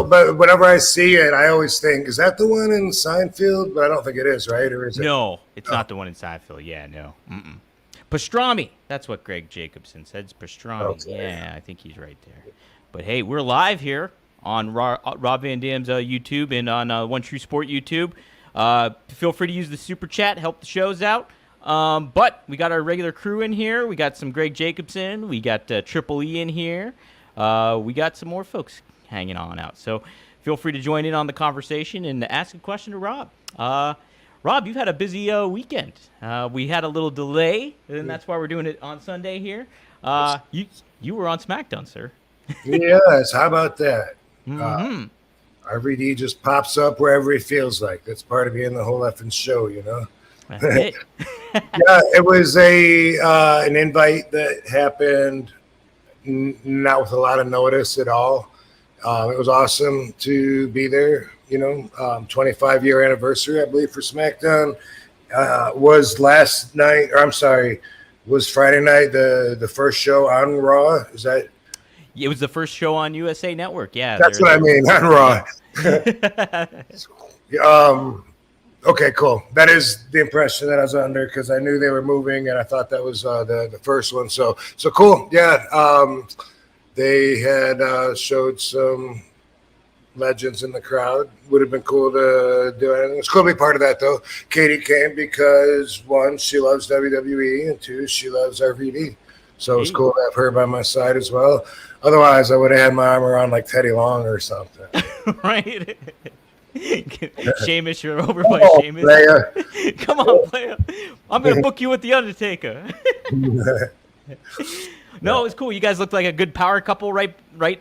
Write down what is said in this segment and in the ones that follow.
But whenever I see it, I always think, is that the one in Seinfeld? But I don't think it is, right? Or is it? No, it's not the one in Seinfeld. Yeah, no. Pastrami. That's what Greg Jacobson said. It's pastrami. Okay. Yeah, I think he's right there. But hey, we're live here on Rob Van Dam's YouTube and on One True Sport YouTube. Feel free to use the super chat, help the shows out. But we got our regular crew in here. We got some Greg Jacobson. We got Triple E in here. We got some more folks hanging on out. So feel free to join in on the conversation and ask a question to Rob. Rob, you've had a busy weekend. We had a little delay, and that's why we're doing it on Sunday here. You were on SmackDown, sir. Yes, how about that? RVD just pops up wherever he feels like. That's part of being the whole effing show, you know? That's it. Yeah, it was an invite that happened not with a lot of notice at all. It was awesome to be there, 25-year anniversary, I believe, for SmackDown. Was Friday night the first show on Raw? Is that? It was the first show on USA Network. Yeah, that's what I mean, on Raw. Okay, cool. That is the impression that I was under because I knew they were moving, and I thought that was the first one. So cool. Yeah, they had showed some legends in the crowd. Would have been cool to do it. It's cool to be part of that, though. Katie came because, one, she loves WWE, and two, she loves RVD. So it was cool to have her by my side as well. Otherwise, I would have had my arm around like Teddy Long or something. Right? Sheamus, you're over by Sheamus. Player. Come on, player. I'm going to book you with The Undertaker. No, it was cool. You guys looked like a good power couple right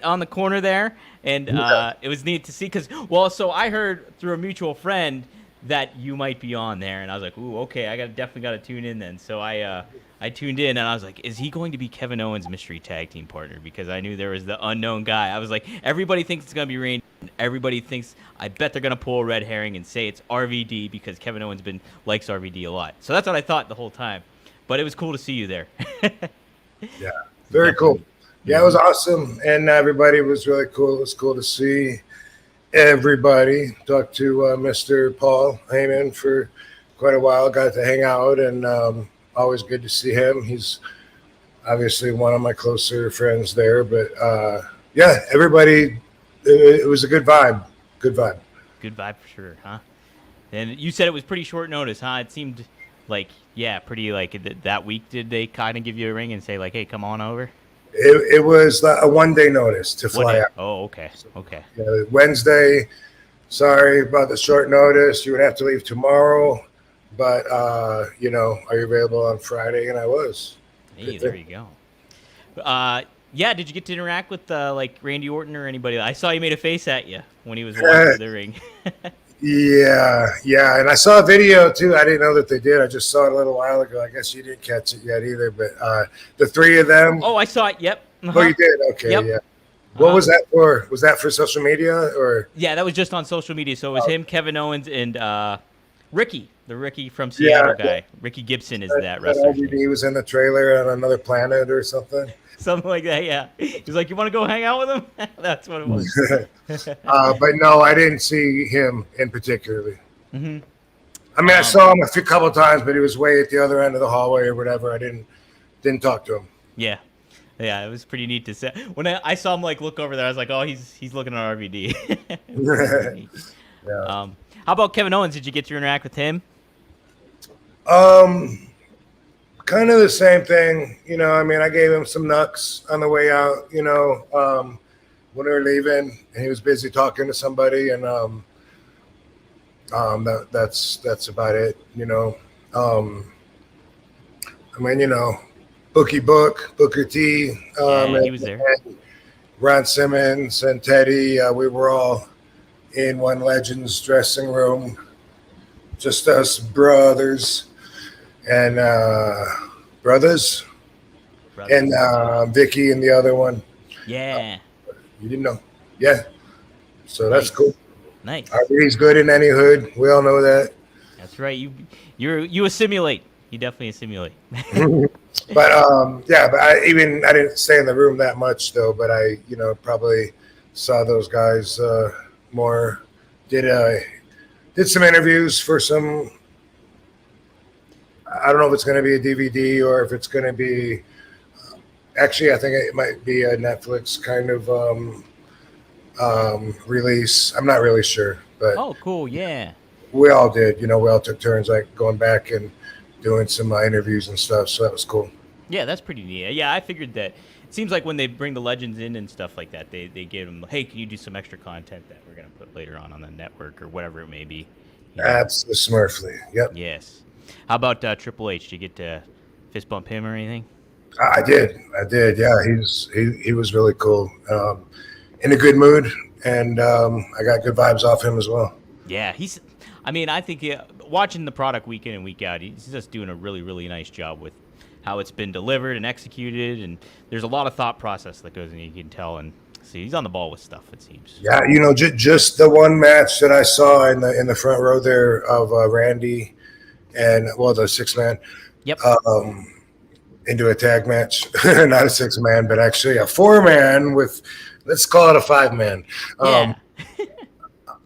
on the corner there. And it was neat to see because, so I heard through a mutual friend that you might be on there. And I was like, ooh, okay, I definitely got to tune in then. So I tuned in, and I was like, is he going to be Kevin Owens' mystery tag team partner? Because I knew there was the unknown guy. I was like, everybody thinks it's going to be Randy. Everybody thinks, I bet they're going to pull a red herring and say it's RVD because Kevin Owens likes RVD a lot. So that's what I thought the whole time. But it was cool to see you there. Yeah, very cool. Yeah, it was awesome, and everybody was really cool. It was cool to see everybody. Talked to Mr. Paul Heyman for quite a while. Got to hang out, and always good to see him. He's obviously one of my closer friends there. But, yeah, everybody, it was a good vibe. Good vibe. Good vibe for sure, huh? And you said it was pretty short notice, huh? It seemed like, pretty like that week. Did they kind of give you a ring and say, like, hey, come on over? It was a one-day notice to fly out. Oh, okay. Okay. Wednesday, sorry about the short notice. You would have to leave tomorrow. But, are you available on Friday? And I was. Hey, there you go. Did you get to interact with, Randy Orton or anybody? I saw you made a face at you when he was walking to the ring. Yeah. And I saw a video, too. I didn't know that they did. I just saw it a little while ago. I guess you didn't catch it yet either. But the three of them. Oh, I saw it. Yep. Oh, you did? Okay, yep. Yeah. What was that for? Was that for social media? Or? Yeah, that was just on social media. So it was him, Kevin Owens, and Ricky. The Ricky from Seattle guy. Yeah. Ricky Gibson is that wrestler. He was in the trailer on another planet or something. Something like that, yeah. He's like, you want to go hang out with him? That's what it was. But no, I didn't see him in particularly. Mm-hmm. I mean, I saw him a couple of times, but he was way at the other end of the hallway or whatever. I didn't talk to him. Yeah, it was pretty neat to see. When I saw him look over there, I was like, oh, he's looking at RVD. Yeah. How about Kevin Owens? Did you get to interact with him? Kind of the same thing, I gave him some knucks on the way out, when we were leaving, and he was busy talking to somebody, and that's about it, Booker T, he was there. Ron Simmons and Teddy, we were all in one Legends dressing room, just us brothers. And brothers, and Vicky and the other one. Yeah. You didn't know? Yeah. So that's cool. Nice. He's good in any hood. We all know that. That's right. You assimilate. You definitely assimilate. But I didn't stay in the room that much though. But I probably saw those guys more. Did some interviews for some. I don't know if it's going to be a DVD or if it's going to be. Actually, I think it might be a Netflix kind of release. I'm not really sure, but Oh, cool. Yeah. we all did. We all took turns like going back and doing some interviews and stuff. So that was cool. Yeah, that's pretty neat. Yeah, I figured that. It seems like when they bring the legends in and stuff like that, they give them, hey, can you do some extra content that we're going to put later on the network or whatever it may be. Absolutely, Smurfly. Yep. Yes. How about Triple H? Did you get to fist bump him or anything? I did. Yeah, he was really cool. In a good mood, and I got good vibes off him as well. Yeah, I think watching the product week in and week out, he's just doing a really, really nice job with how it's been delivered and executed, and there's a lot of thought process that goes in. You can tell, and see, he's on the ball with stuff. It seems. Yeah, just the one match that I saw in the front row there of Randy, and the 6-man. Yep. Into a tag match, not a 6-man, but actually a 4-man with, let's call it a 5-man.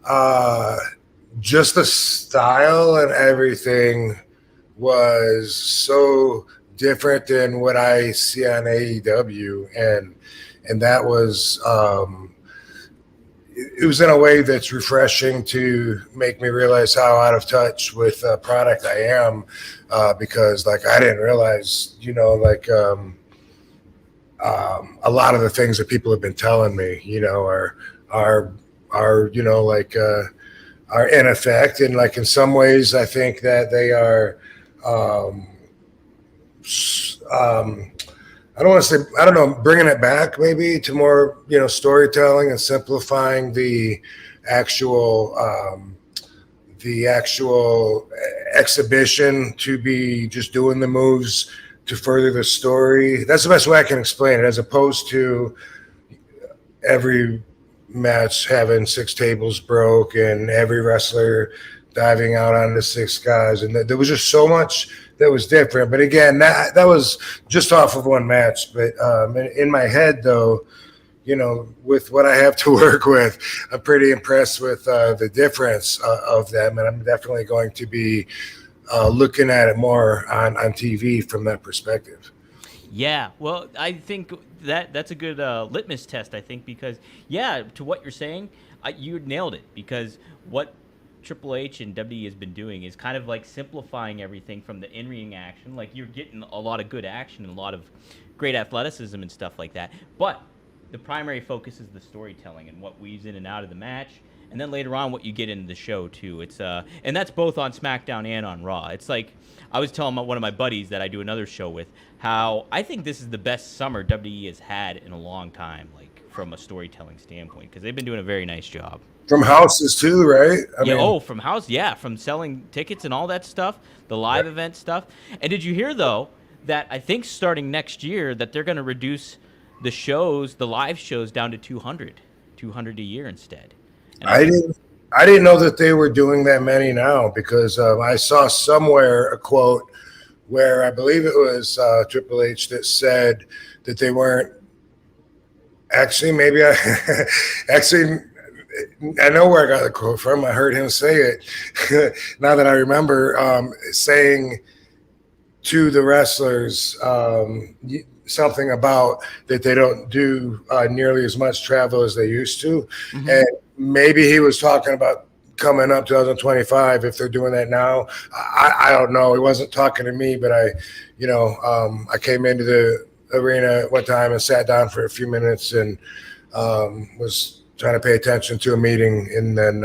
Yeah. Just the style and everything was so different than what I see on AEW, and that was it was in a way that's refreshing to make me realize how out of touch with product I am, because like I didn't realize, a lot of the things that people have been telling me, are in effect, and like in some ways I think that they are I don't want to say, I don't know, bringing it back maybe to more, storytelling and simplifying the actual exhibition to be just doing the moves to further the story. That's the best way I can explain it, as opposed to every match having 6 tables broke and every wrestler diving out onto 6 guys. And there was just so much that was different. But again, that was just off of one match. But in my head, though, with what I have to work with, I'm pretty impressed with the difference of them. And I'm definitely going to be looking at it more on TV from that perspective. Yeah, well, I think that's a good litmus test, I think, because, to what you're saying, you nailed it, because what Triple H and WWE has been doing is kind of like simplifying everything from the in-ring action. Like, you're getting a lot of good action and a lot of great athleticism and stuff like that, but the primary focus is the storytelling and what weaves in and out of the match, and then later on what you get into the show too. It's and that's both on SmackDown and on Raw. It's like, I was telling one of my buddies that I do another show with, how I think this is the best summer WWE has had in a long time, like from a storytelling standpoint, because they've been doing a very nice job. From houses too, right? I mean, from house, from selling tickets and all that stuff, the live event stuff. And did you hear, though, that I think starting next year that they're going to reduce the live shows down to 200 a year instead? And I didn't know that they were doing that many now, because I saw somewhere a quote where I believe it was Triple H that said that they weren't actually. Maybe I know where I got the quote from. I heard him say it. Now that I remember, saying to the wrestlers something about that they don't do nearly as much travel as they used to. Mm-hmm. And maybe he was talking about coming up 2025 if they're doing that now. I don't know. He wasn't talking to me, but I came into the arena one time and sat down for a few minutes and was trying to pay attention to a meeting, and then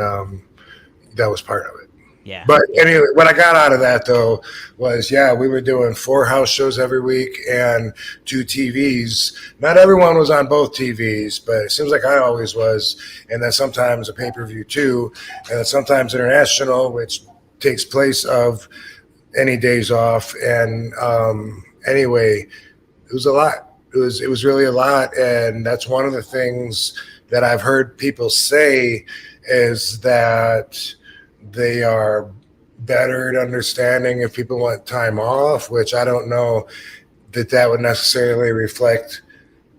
that was part of it. Yeah. But anyway, what I got out of that, though, was, we were doing 4 house shows every week and 2 TVs. Not everyone was on both TVs, but it seems like I always was. And then sometimes a pay-per-view too, and then sometimes international, which takes place of any days off. And anyway, it was a lot. It was really a lot. And that's one of the things that I've heard people say, is that they are better at understanding if people want time off, which I don't know that would necessarily reflect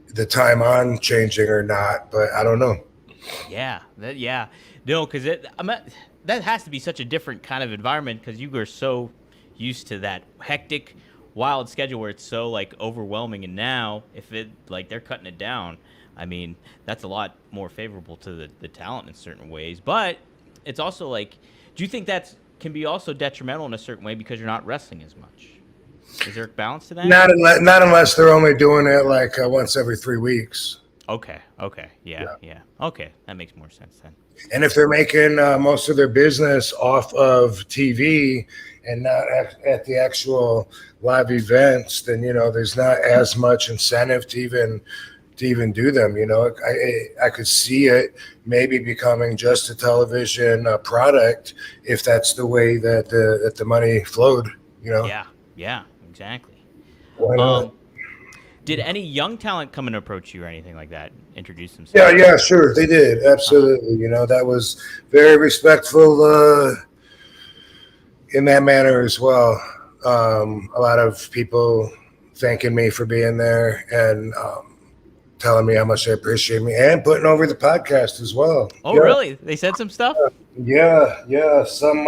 the time on changing or not, but I don't know. No, because that has to be such a different kind of environment because you are so used to that hectic, wild schedule where it's so like overwhelming. And now, if it like they're cutting it down, I mean that's a lot more favorable to the talent in certain ways. But it's also like, do you think that can be also detrimental in a certain way because you're not wrestling as much? Is there a balance to that? Not unless they're only doing it like once every 3 weeks. Okay. Yeah. Okay, that makes more sense then. And if they're making most of their business off of TV and not at the actual live events, then there's not as much incentive to even do them. I could see it maybe becoming just a television product if that's the way that the money flowed. Yeah, exactly. Why not? Did any young talent come and approach you or anything like that? Introduce themselves? Yeah, sure, they did. Absolutely. That was very respectful in that manner as well. A lot of people thanking me for being there and telling me how much they appreciate me and putting over the podcast as well. Oh, yeah. Really? They said some stuff? Yeah. Some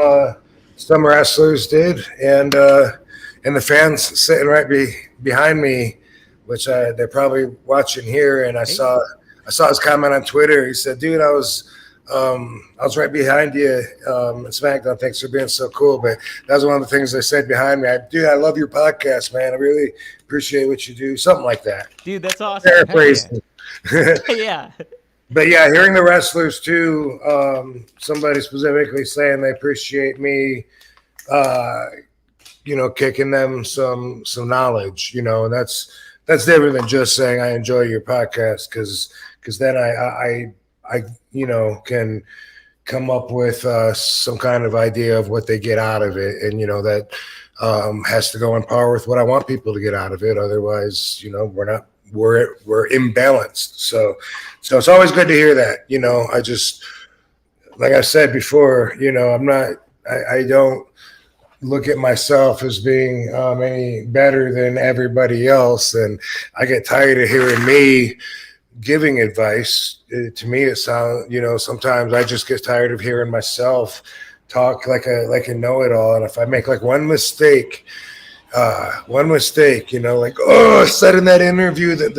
wrestlers did, and the fans sitting right behind me, which they're probably watching here. And I saw his comment on Twitter. He said, "Dude, I was right behind you at SmackDown. Thanks for being so cool." But that was one of the things they said behind me. Dude, I love your podcast, man. I really appreciate what you do. Something like that. Dude, that's awesome. Paraphrasing. Yeah. But yeah, hearing the wrestlers too, somebody specifically saying they appreciate me, kicking them some knowledge, and that's different than just saying I enjoy your podcast, because then I can come up with some kind of idea of what they get out of it, and that has to go on par with what I want people to get out of it. Otherwise, we're imbalanced. So it's always good to hear that. I just, like I said before, I don't look at myself as being any better than everybody else, and I get tired of hearing me giving advice. To me, it sounds, sometimes I just get tired of hearing myself talk like a know-it-all, and if I make like one mistake, I said in that interview that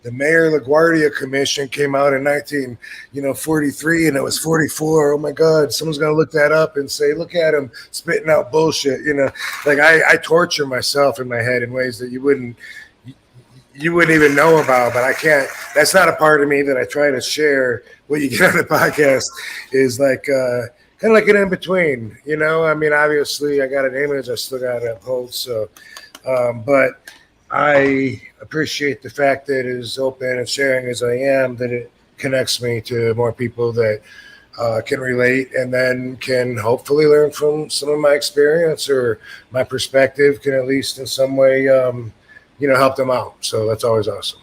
the Mayor LaGuardia Commission came out in 1943 and it was 44. Oh my God, someone's gonna look that up and say, look at him spitting out bullshit. I torture myself in my head in ways that you wouldn't even know about, but I can't. That's not a part of me that I try to share. What you get on the podcast is like kind of like an in between. Obviously I got an image I still got to uphold. So, but I appreciate the fact that it is open and sharing as I am, that it connects me to more people that can relate, and then can hopefully learn from some of my experience, or my perspective can at least in some way, help them out. So that's always awesome.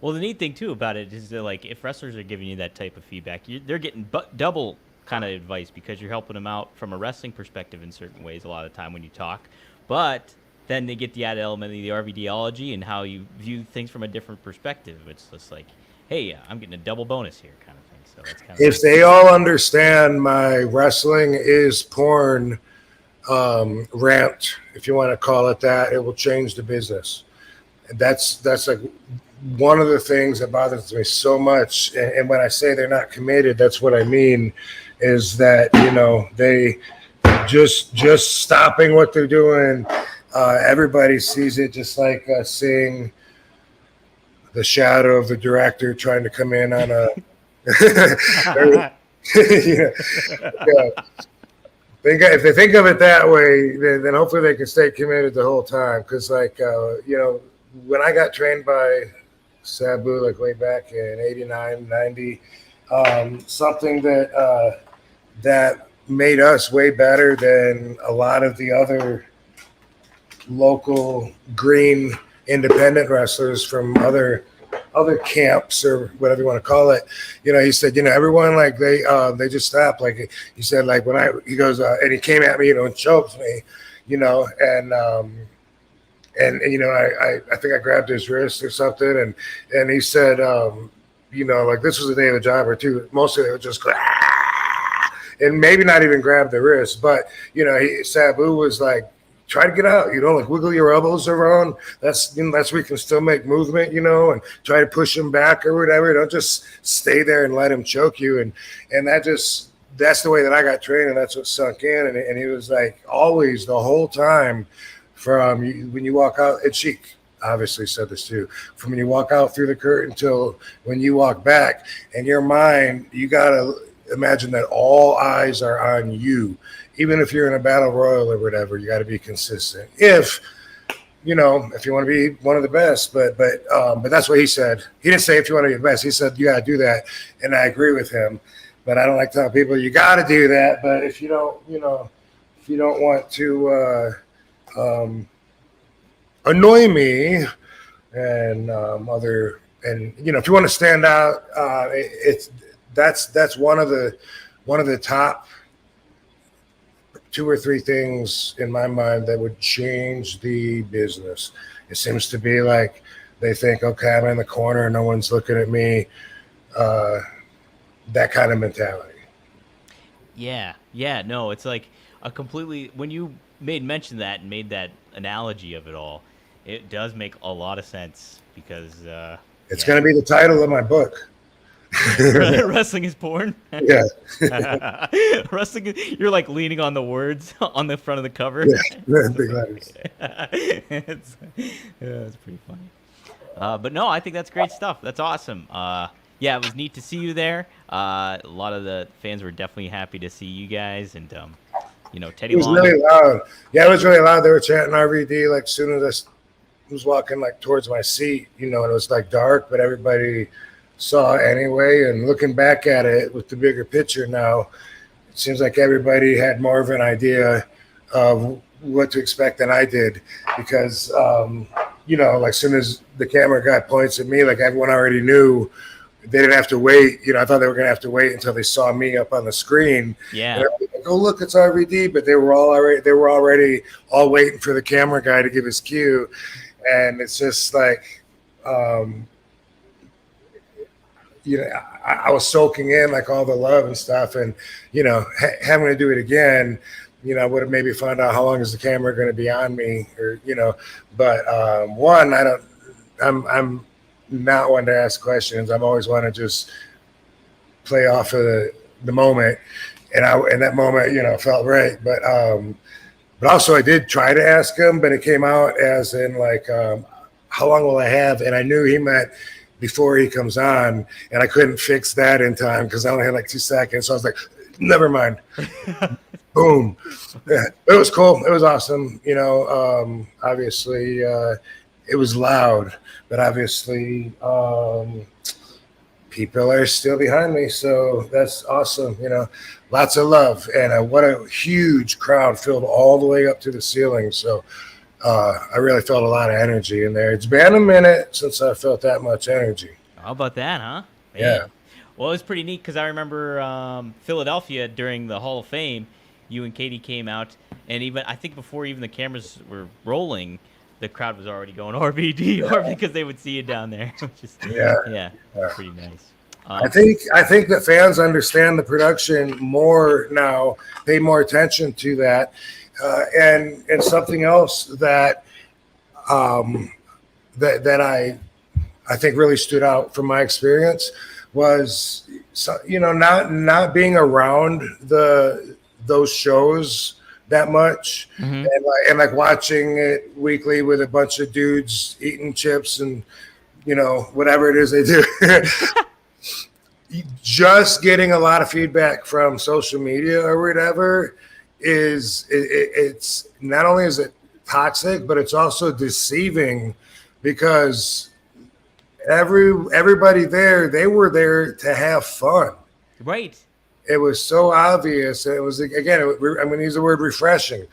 Well, the neat thing too about it is that, like, if wrestlers are giving you that type of feedback, they're getting double kind of advice, because you're helping them out from a wrestling perspective in certain ways a lot of the time when you talk, but then they get the added element of the RVDology and how you view things from a different perspective. It's just like, hey, I'm getting a double bonus here kind of thing. So that's kind of if they all understand my wrestling is porn rant, if you want to call it that, it will change the business. And that's like one of the things that bothers me so much. And when I say they're not committed, that's what I mean, is that, they just stopping what they're doing. Everybody sees it just like seeing the shadow of the director trying to come in on a If they think of it that way, then hopefully they can stay committed the whole time. Because when I got trained by Sabu, like way back in 89, 90, something that made us way better than a lot of the other local green independent wrestlers from other camps, or whatever you want to call it. He said, everyone, like, they just stopped. Like he said, like, he goes, and he came at me, and choked me, and I think I grabbed his wrist or something, and he said, like this was the day of the jobber too. Mostly they would just go, and maybe not even grab the wrist. But, Sabu was like, try to get out, like wiggle your elbows around. That's where you can still make movement, and try to push him back or whatever. Don't just stay there and let him choke you. And that's the way that I got trained, and that's what sunk in. And he was like always the whole time from when you walk out, and Sheik obviously said this too, from when you walk out through the curtain till when you walk back, in your mind, you got to imagine that all eyes are on you. Even if you're in a battle royal or whatever, you got to be consistent. If you want to be one of the best, but that's what he said. He didn't say if you want to be the best. He said you got to do that, and I agree with him. But I don't like telling people you got to do that. But if you don't want to annoy me and if you want to stand out, that's one of the top 2 or 3 things in my mind that would change the business. It seems to be like they think, okay, I'm in the corner, no one's looking at me. That kind of mentality. Yeah, no, it's like a completely, when you mention that and made that analogy of it all, it does make a lot of sense because it's going to be the title of my book. Wrestling is porn. Yeah. Wrestling, you're like leaning on the words on the front of the cover. Yeah, big letters. It's pretty funny. But no, I think that's great stuff. That's awesome. Yeah, it was neat to see you there. A lot of the fans were definitely happy to see you guys, and Teddy. It was Long. really loud. Yeah, it was really loud. They were chanting RVD like as soon as I was walking like towards my seat, and it was like dark, but everybody saw anyway. And looking back at it with the bigger picture now, it seems like everybody had more of an idea of what to expect than I did, because like as soon as the camera guy points at me, like everyone already knew. They didn't have to wait. I thought they were going to have to wait until they saw me up on the screen. Yeah. Like, oh, look, it's RVD. But they were already all waiting for the camera guy to give his cue. And it's just like, I was soaking in like all the love and stuff. And, having to do it again, I would have maybe found out how long is the camera going to be on me or, but I'm not one to ask questions. I'm always want to just play off of the moment, and that moment, felt right. But also I did try to ask him, but it came out as in like, how long will I have? And I knew he meant before he comes on, and I couldn't fix that in time because I only had like 2 seconds. So I was like, never mind. Boom. Yeah, it was cool. It was awesome. Obviously, it was loud, but obviously people are still behind me, so that's awesome. Lots of love, and what a huge crowd filled all the way up to the ceiling. So I really felt a lot of energy in there. It's been a minute since I felt that much energy. How about that, huh? Man. Yeah. Well, it was pretty neat because I remember Philadelphia during the Hall of Fame. You and Katie came out, and even I think before even the cameras were rolling, the crowd was already going RVD, or because they would see you down there. Yeah, pretty nice. I think that fans understand the production more now, pay more attention to that, and something else that that I think really stood out from my experience was not being around those shows that much, mm-hmm. and like watching it weekly with a bunch of dudes eating chips and whatever it is they do. Just getting a lot of feedback from social media or whatever it's not only is it toxic, but it's also deceiving, because everybody there, they were there to have fun. Right. It was so obvious. It was, again, I'm going to use the word refreshing.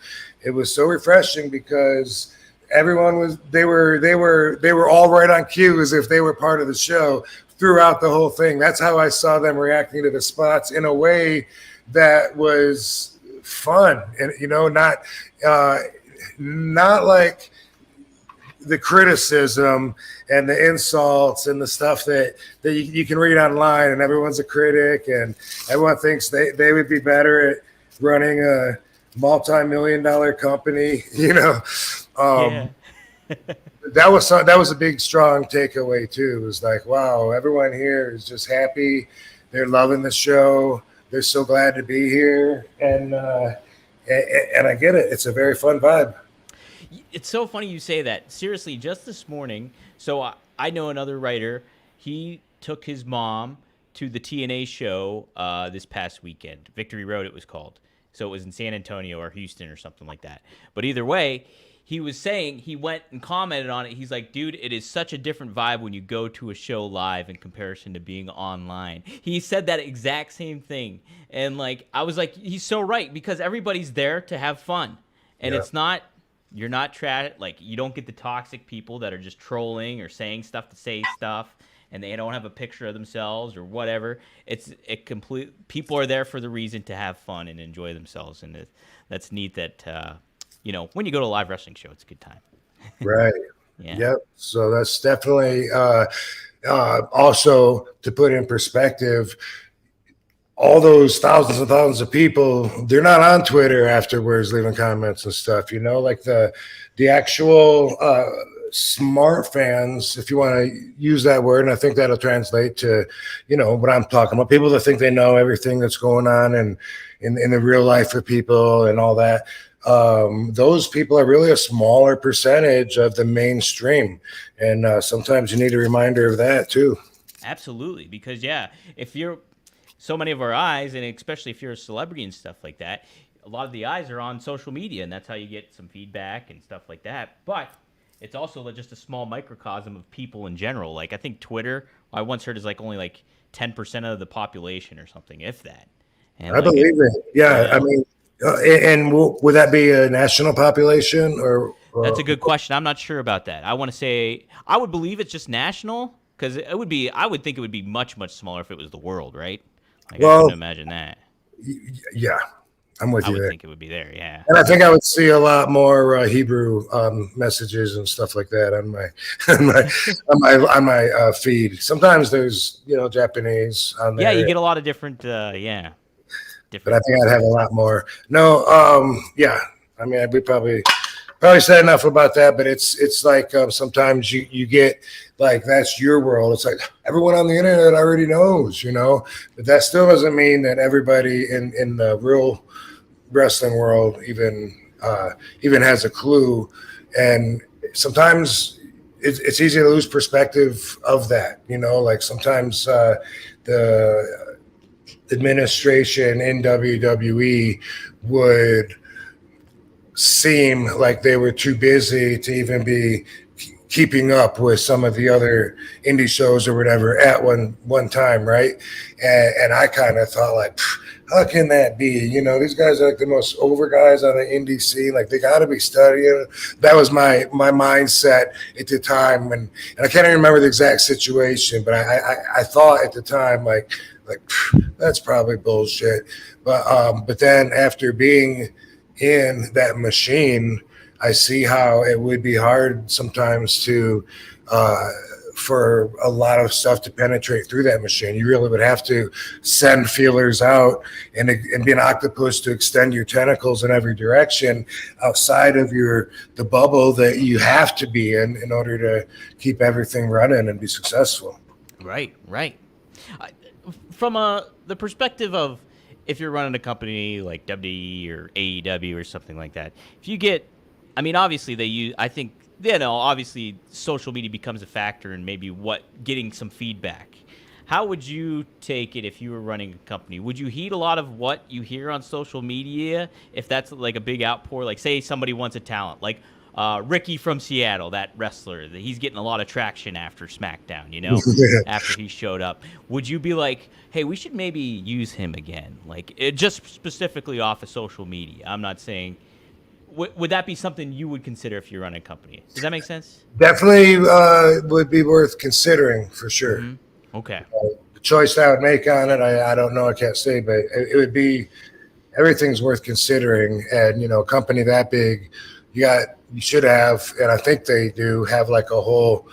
It was so refreshing because everyone was, they were all right on cue as if they were part of the show throughout the whole thing. That's how I saw them reacting to the spots in a way that was fun, and not like the criticism and the insults and the stuff that you can read online, and everyone's a critic and everyone thinks they would be better at running a multi-million-dollar company, Yeah. that was a big strong takeaway too. It was like, wow, everyone here is just happy. They're loving the show. They're so glad to be here, and I get it. It's a very fun vibe. It's so funny you say that. Seriously, just this morning, so I know another writer. He took his mom to the TNA show this past weekend. Victory Road, it was called. So it was in San Antonio or Houston or something like that. But either way, he was saying, he went and commented on it. He's like, dude, it is such a different vibe when you go to a show live in comparison to being online. He said that exact same thing. And like, I was like, he's so right, because everybody's there to have fun. And it's not, you're not like, you don't get the toxic people that are just trolling or saying stuff to say stuff, and they don't have a picture of themselves or whatever. People are there for the reason to have fun and enjoy themselves. And that's neat that, when you go to a live wrestling show, it's a good time. Right. Yeah. Yep. So that's definitely also, to put in perspective, all those thousands and thousands of people, they're not on Twitter afterwards leaving comments and stuff, like the actual smart fans, if you want to use that word, and I think that'll translate to, what I'm talking about, people that think they know everything that's going on and in the real life of people and all that. Those people are really a smaller percentage of the mainstream. And sometimes you need a reminder of that too. Absolutely. Because if you're so many of our eyes, and especially if you're a celebrity and stuff like that, a lot of the eyes are on social media, and that's how you get some feedback and stuff like that. But it's also just a small microcosm of people in general. Like, I think Twitter, I once heard, is like only like 10% of the population or something, if that. And I believe it. Yeah. I mean, and would that be a national population or? That's a good question. I'm not sure about that. I want to say, I would believe it's just national, because I would think it would be much, much smaller if it was the world, right? Like, I couldn't imagine that. Yeah, I'm with you there. I would think it would be there, yeah. And I think I would see a lot more Hebrew messages and stuff like that on my feed. Sometimes there's Japanese on there. Yeah, you get a lot of different. But I think I'd have a lot more. No, I mean, we probably said enough about that, but it's like sometimes you get like, that's your world. It's like everyone on the internet already knows, but that still doesn't mean that everybody in the real wrestling world even has a clue. And sometimes it's easy to lose perspective of that, like sometimes the administration in WWE would seem like they were too busy to even be keeping up with some of the other indie shows or whatever at one time, right? And I kind of thought, like, how can that be? These guys are like the most over guys on the indie scene. Like, they got to be studying. That was my mindset at the time, and I can't even remember the exact situation, but I thought at the time, like that's probably bullshit. But then after being in that machine, I see how it would be hard sometimes to for a lot of stuff to penetrate through that machine. You really would have to send feelers out and be an octopus to extend your tentacles in every direction outside of the bubble that you have to be in order to keep everything running and be successful. Right. From the perspective of, if you're running a company like WWE or AEW or something like that, if you get, I mean, obviously obviously social media becomes a factor in maybe getting some feedback. How would you take it if you were running a company? Would you heed a lot of what you hear on social media if that's like a big outpour? Like, say somebody wants a talent, like Ricky from Seattle, that wrestler, he's getting a lot of traction after SmackDown, after he showed up. Would you be like, hey, we should maybe use him again? Like, just specifically off of social media. I'm not saying, would that be something you would consider if you're running a company? Does that make sense? Definitely would be worth considering for sure. Mm-hmm. Okay. The choice I would make on it, I don't know, I can't say, but it would be, everything's worth considering. And, a company that big, you should have, and I think they do have like a whole.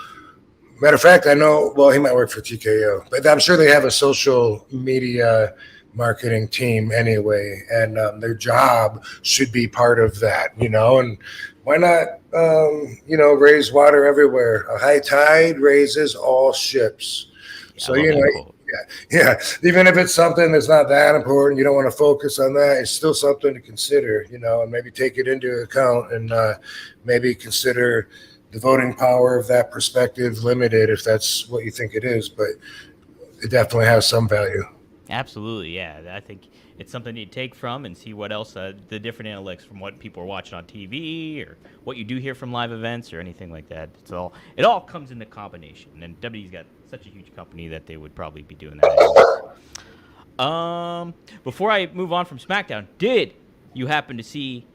Matter of fact, I know. Well, he might work for TKO, but I'm sure they have a social media marketing team anyway, and their job should be part of that, and why not, raise water everywhere. A high tide raises all ships. So, yeah, even if it's something that's not that important, you don't want to focus on that, it's still something to consider, and maybe take it into account, and maybe consider the voting power of that perspective limited if that's what you think it is, but it definitely has some value. Absolutely, yeah. I think it's something you take from and see what else, the different analytics from what people are watching on TV or what you do hear from live events or anything like that. It all comes in the combination. And WWE's got such a huge company that they would probably be doing that anyways. Before I move on from SmackDown, did you happen to see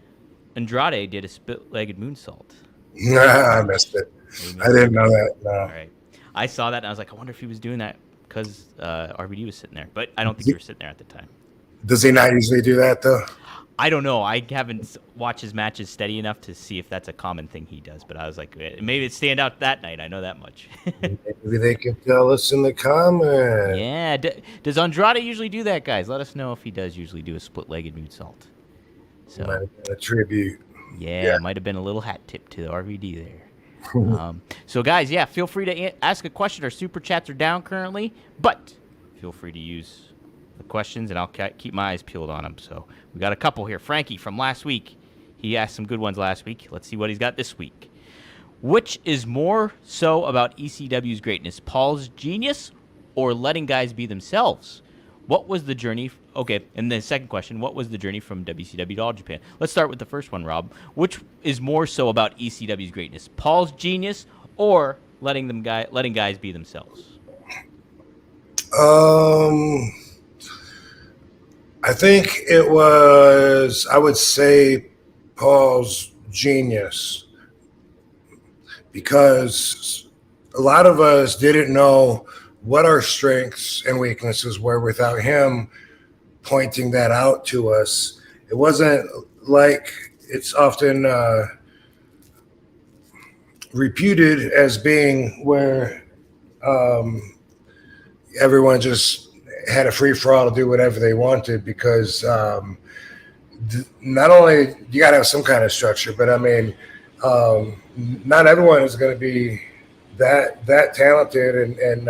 Andrade did a split-legged moonsault? Nah, I missed it. I didn't know that. No. All right. I saw that and I was like, I wonder if he was doing that because RVD was sitting there. But I don't think he was sitting there at the time. Does he not usually do that, though? I don't know. I haven't watched his matches steady enough to see if that's a common thing he does. But I was like, maybe it stand out that night. I know that much. Maybe they can tell us in the comments. Yeah. Does Andrade usually do that, guys? Let us know if he does usually do a split-legged moonsault. So might have been a tribute. Yeah, it might have been a little hat tip to the RVD there. So, guys, yeah, feel free to ask a question. Our super chats are down currently, but feel free to use the questions, and I'll keep my eyes peeled on them. So we got a couple here. Frankie from last week. He asked some good ones last week. Let's see what he's got this week. Which is more so about ECW's greatness, Paul's genius or letting guys be themselves? What was the journey? Okay, and the second question, what was the journey from WCW to All Japan? Let's start with the first one, Rob. Which is more so about ECW's greatness, Paul's genius or letting guys be themselves? I think it was, I would say, Paul's genius, because a lot of us didn't know what our strengths and weaknesses were without him pointing that out to us. It wasn't like it's often reputed as being where everyone just had a free for all to do whatever they wanted, because not only you got to have some kind of structure, but I mean, not everyone is going to be that talented, and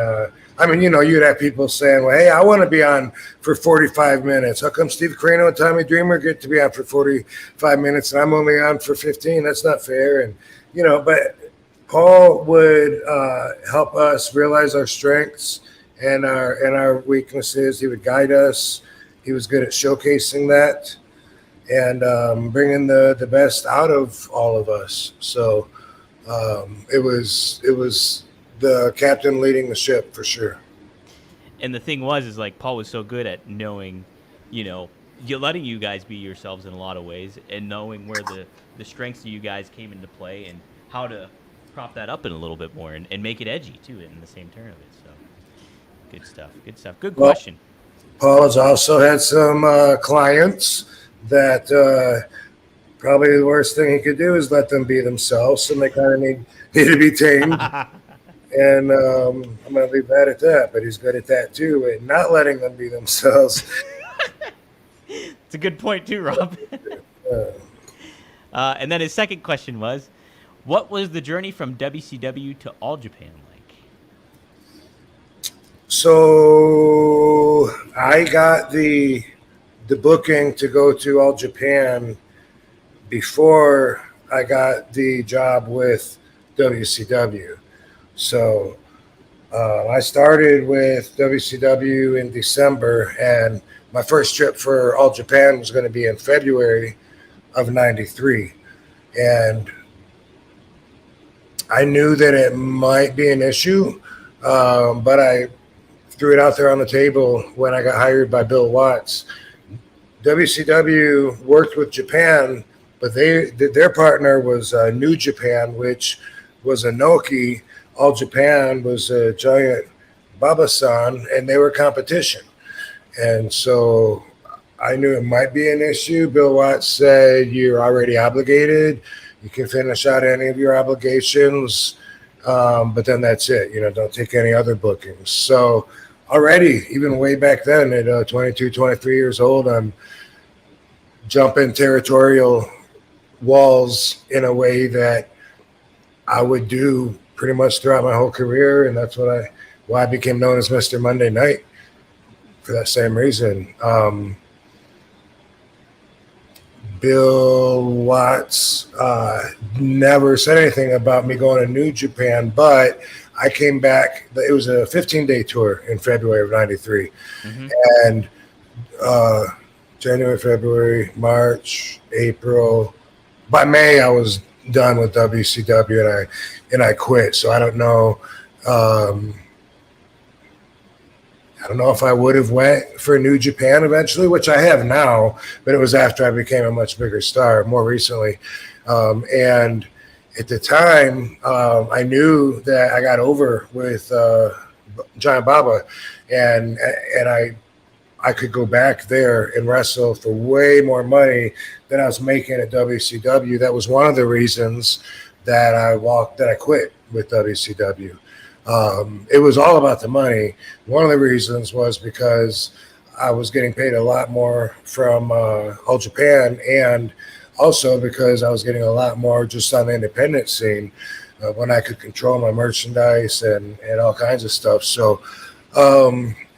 I mean, you'd have people saying, well, hey, I want to be on for 45 minutes. How come Steve Carino and Tommy Dreamer get to be on for 45 minutes and I'm only on for 15? That's not fair. And, but Paul would help us realize our strengths and our weaknesses. He would guide us. He was good at showcasing that and bringing the best out of all of us. So it was the captain leading the ship for sure. And the thing is like Paul was so good at knowing, letting you guys be yourselves in a lot of ways and knowing where the strengths of you guys came into play and how to prop that up in a little bit more and make it edgy too in the same turn of it. So good stuff. Good question. Paul has also had some clients that probably the worst thing he could do is let them be themselves, and they kind of need to be tamed. And I'm going to leave that at that, but he's good at that too, and not letting them be themselves. It's a good point too, Rob. And then his second question was, what was the journey from WCW to All Japan like? So I got the booking to go to All Japan before I got the job with WCW. So I started with WCW in December, and my first trip for All Japan was going to be in February of '93. And I knew that it might be an issue, but I threw it out there on the table when I got hired by Bill Watts. WCW worked with Japan, but their partner was New Japan, which was Inoki. All Japan was a giant Baba-san, and they were competition. And so I knew it might be an issue. Bill Watts said, you're already obligated. You can finish out any of your obligations, but then that's it. Don't take any other bookings. So already, even way back then at 22, 23 years old, I'm jumping territorial walls in a way that I would do pretty much throughout my whole career, and that's why I became known as Mr. Monday Night for that same reason. Bill Watts never said anything about me going to New Japan, but I came back. It was a 15-day tour in February of '93, and January, February, March, April. By May, I was done with WCW, and I quit. So I don't know. I don't know if I would have went for New Japan eventually, which I have now, but it was after I became a much bigger star more recently. And at the time, I knew that I got over with Giant Baba, and I could go back there and wrestle for way more money than I was making at WCW. That was one of the reasons that I quit with WCW. It was all about the money. One of the reasons was because I was getting paid a lot more from All Japan, and also because I was getting a lot more just on the independent scene when I could control my merchandise and all kinds of stuff. So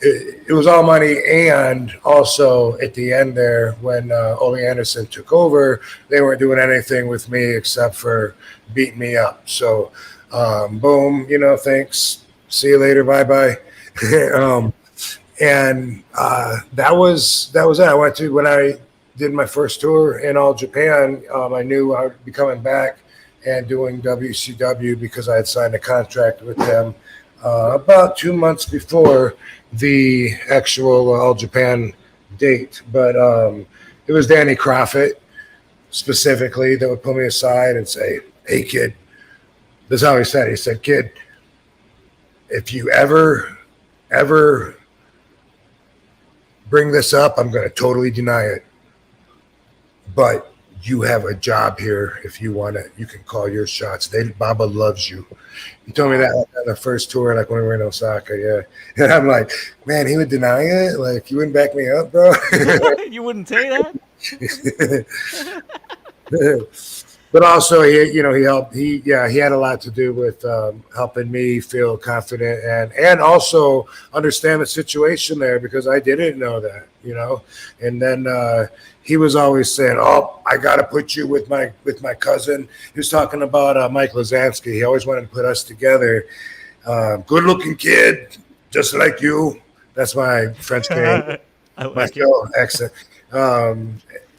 it was all money, and also at the end there, when Ole Anderson took over, they weren't doing anything with me except for beating me up. So boom, thanks, see you later, bye-bye. And that was it. I went to, when I did my first tour in All Japan, I knew I would be coming back and doing WCW because I had signed a contract with them about 2 months before the actual All Japan date. But it was Danny Crawford specifically that would pull me aside and say, "Hey, kid," this is how he said it. He said, "Kid, if you ever bring this up, I'm going to totally deny it. But you have a job here. If you want it, you can call your shots. Baba loves you." He told me that on the first tour, like when we were in Osaka, yeah. And I'm like, man, he would deny it? Like, you wouldn't back me up, bro? You wouldn't say that? But also, he helped. He had a lot to do with helping me feel confident and also understand the situation there, because I didn't know that, And then he was always saying, "Oh, I got to put you with my cousin." He was talking about Mike Lazansky. He always wanted to put us together. Good-looking kid, just like you. That's my French Canadian, my accent.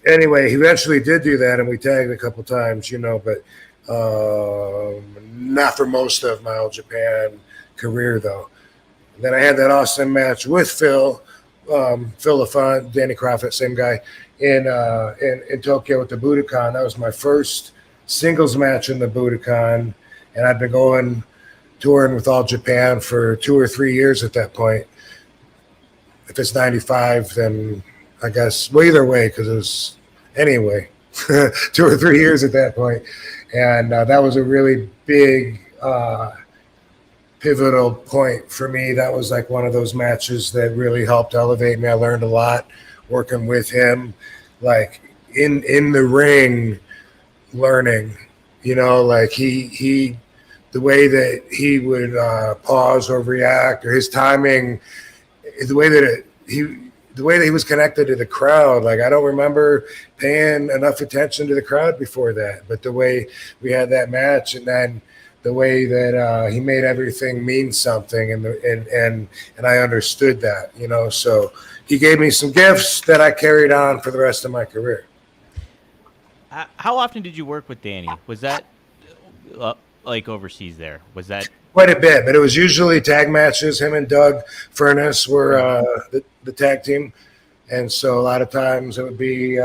Anyway, he eventually did do that, and we tagged a couple times, but not for most of my All Japan career, though. And then I had that awesome match with Phil LaFont, Danny Crawford, same guy, in Tokyo with the Budokan. That was my first singles match in the Budokan, and I'd been touring with All Japan for 2 or 3 years at that point. If it's 95, then I guess, well, either way, because it was, anyway, 2 or 3 years at that point. And that was a really big pivotal point for me. That was like one of those matches that really helped elevate me. I learned a lot working with him, like in the ring, learning, like he the way that he would pause or react, or his timing, the way that he was connected to the crowd. Like, I don't remember paying enough attention to the crowd before that, but the way we had that match, and then the way that he made everything mean something, and I understood that, so he gave me some gifts that I carried on for the rest of my career. How often did you work with Danny? Was that like overseas there? Was that quite a bit? But it was usually tag matches. Him and Doug Furness were the tag team, and so a lot of times it would be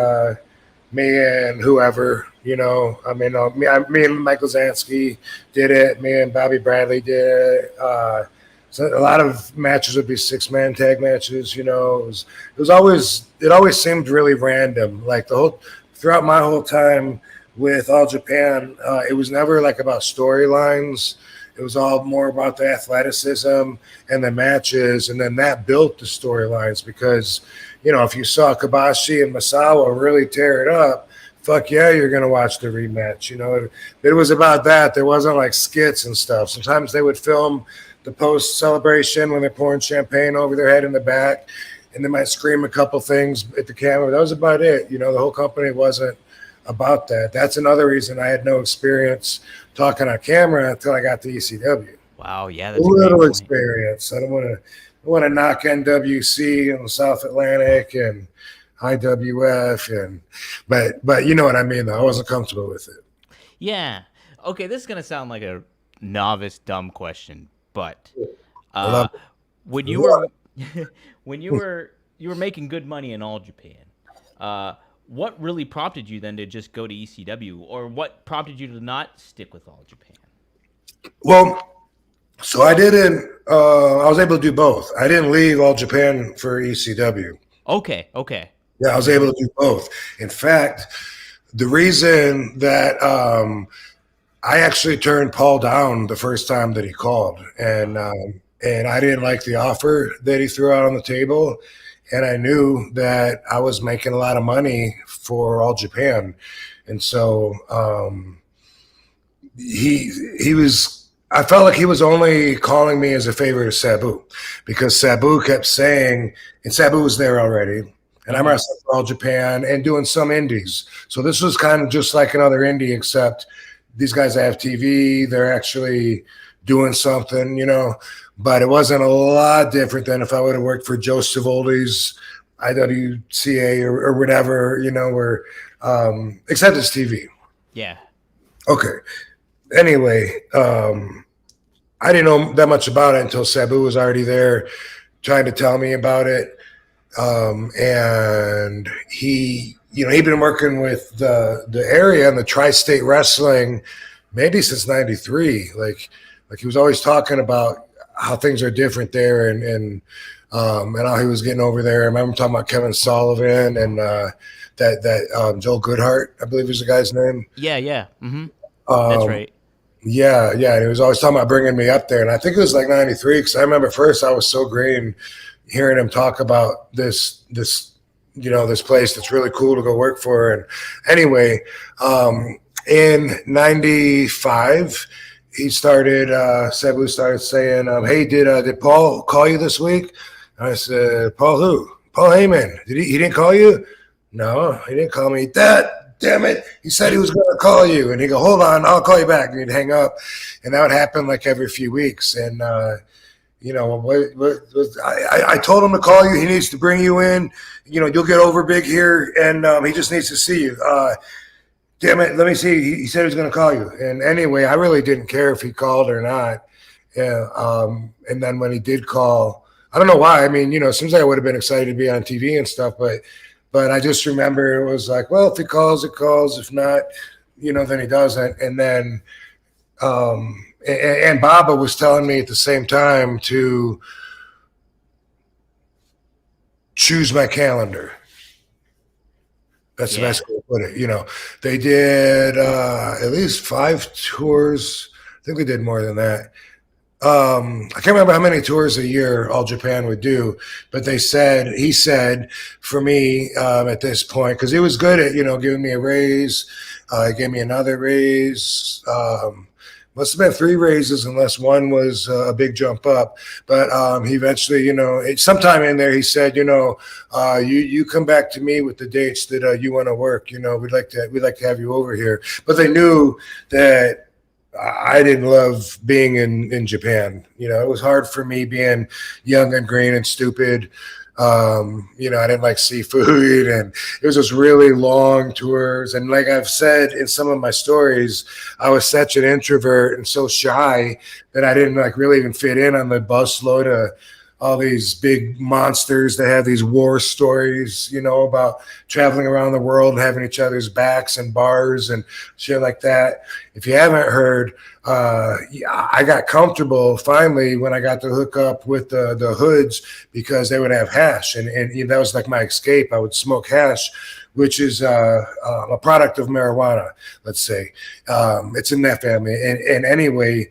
me and whoever, me and Michael Zansky did it. Me and Bobby Bradley did it. So a lot of matches would be 6-man tag matches. It always seemed really random. Like throughout my whole time with All Japan, it was never like about storylines. It was all more about the athleticism and the matches, and then that built the storylines because, if you saw Kobashi and Masawa really tear it up, fuck yeah, you're going to watch the rematch. It was about that. There wasn't like skits and stuff. Sometimes they would film the post celebration when they're pouring champagne over their head in the back, and they might scream a couple things at the camera. That was about it. The whole company wasn't about that. That's another reason I had no experience talking on camera until I got to ECW. Wow, yeah, that's a little experience. I don't want to knock NWC and South Atlantic and IWF but you know what I mean though. I wasn't comfortable with it. Yeah. Okay, this is gonna sound like a novice dumb question, but when you were when you were making good money in All Japan, what really prompted you then to just go to ECW, or what prompted you to not stick with All Japan? Well, so I didn't. I was able to do both. I didn't leave All Japan for ECW. Okay. Yeah, I was able to do both. In fact, the reason that I actually turned Paul down the first time that he called, and I didn't like the offer that he threw out on the table, and I knew that I was making a lot of money for All Japan, and so he was. I felt like he was only calling me as a favor to Sabu, because Sabu kept saying, and Sabu was there already, and I'm wrestling for All Japan and doing some indies. So this was kind of just like another indie, except these guys have TV. They're actually doing something, but it wasn't a lot different than if I would have worked for Joe Savoldi's IWCA or whatever, where except it's TV. Yeah. Okay. Anyway, I didn't know that much about it until Sabu was already there trying to tell me about it. And he'd been working with the area and the tri-state wrestling maybe since '93. Like he was always talking about how things are different there and how he was getting over there. I remember talking about Kevin Sullivan and that Joel Goodhart, I believe is the guy's name. Yeah. Mm-hmm. That's right. Yeah. And he was always talking about bringing me up there. And I think it was like 93, because I remember first I was so green hearing him talk about this place that's really cool to go work for. And anyway, in 95, he started, Sabu started saying, hey, did Paul call you this week? And I said, Paul who? Paul Heyman. He didn't call you? No, he didn't call me. Damn it. He said he was going to call you. And he'd go, hold on, I'll call you back. And he'd hang up. And that would happen like every few weeks. And, I told him to call you. He needs to bring you in. You'll get over big here. And he just needs to see you. Damn it. Let me see. He said he was going to call you. And anyway, I really didn't care if he called or not. Yeah. And then when he did call, I don't know why. I mean, it seems like I would have been excited to be on TV and stuff, but I just remember it was like, well, if he calls, it calls. If not, then he doesn't. And then, and Baba was telling me at the same time to choose my calendar. That's the best way to put it. They did at least 5 tours. I think they did more than that. I can't remember how many tours a year All Japan would do, but he said for me at this point, because he was good at, giving me a raise. He gave me another raise. Must have been 3 raises unless one was a big jump up. But he eventually, sometime in there, he said, you come back to me with the dates that you want to work. We'd like to have you over here. But they knew that I didn't love being in Japan. It was hard for me being young and green and stupid. I didn't like seafood, and it was just really long tours. And like I've said in some of my stories, I was such an introvert and so shy that I didn't really even fit in on the bus load of all these big monsters that have these war stories, about traveling around the world and having each other's backs and bars and shit like that. If you haven't heard, I got comfortable finally when I got to hook up with the hoods, because they would have hash, and that was like my escape. I would smoke hash which is a product of marijuana, let's say. It's in that family. And anyway,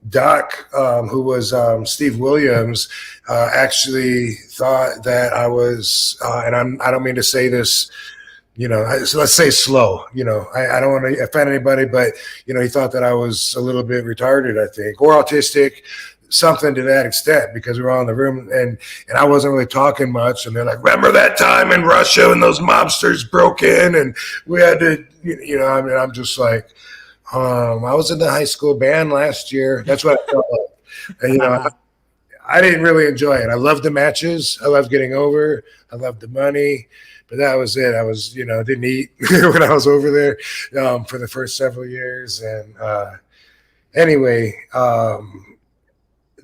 Doc, who was Steve Williams, actually thought that I was, and I don't mean to say this, so let's say slow. I don't want to offend anybody, but, he thought that I was a little bit retarded, I think, or autistic, something to that extent, because we were all in the room and I wasn't really talking much. And they're like, remember that time in Russia when those mobsters broke in and we had to, I'm just like, I was in the high school band last year. That's what I felt like. And, I didn't really enjoy it. I loved the matches. I loved getting over. I loved the money. But that was it. I was, didn't eat when I was over there for the first several years. And anyway,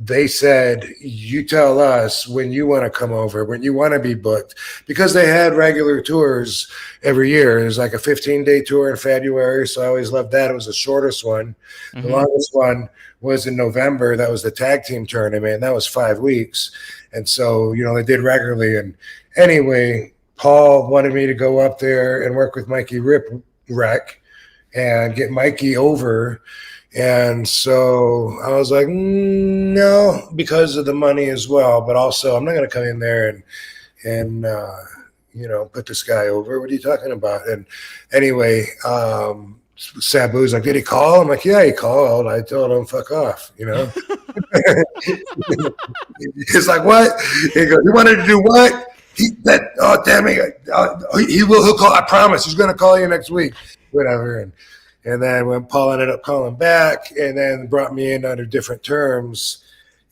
they said, you tell us when you want to come over, when you want to be booked, because they had regular tours every year. It was like a 15-day tour in February. So I always loved that. It was the shortest one. Mm-hmm. The longest one was in November. That was the tag team tournament. That was 5 weeks. And so, they did regularly. And anyway, Paul wanted me to go up there and work with Mikey Ripwreck and get Mikey over. And so I was like, no, because of the money as well. But also, I'm not going to come in there and put this guy over. What are you talking about? And anyway, Sabu's like, did he call? I'm like, yeah, he called. I told him, fuck off, He's like, what? He goes, you wanted to do what? Damn it. He'll call. I promise. He's going to call you next week. Whatever. And then when Paul ended up calling back and then brought me in under different terms,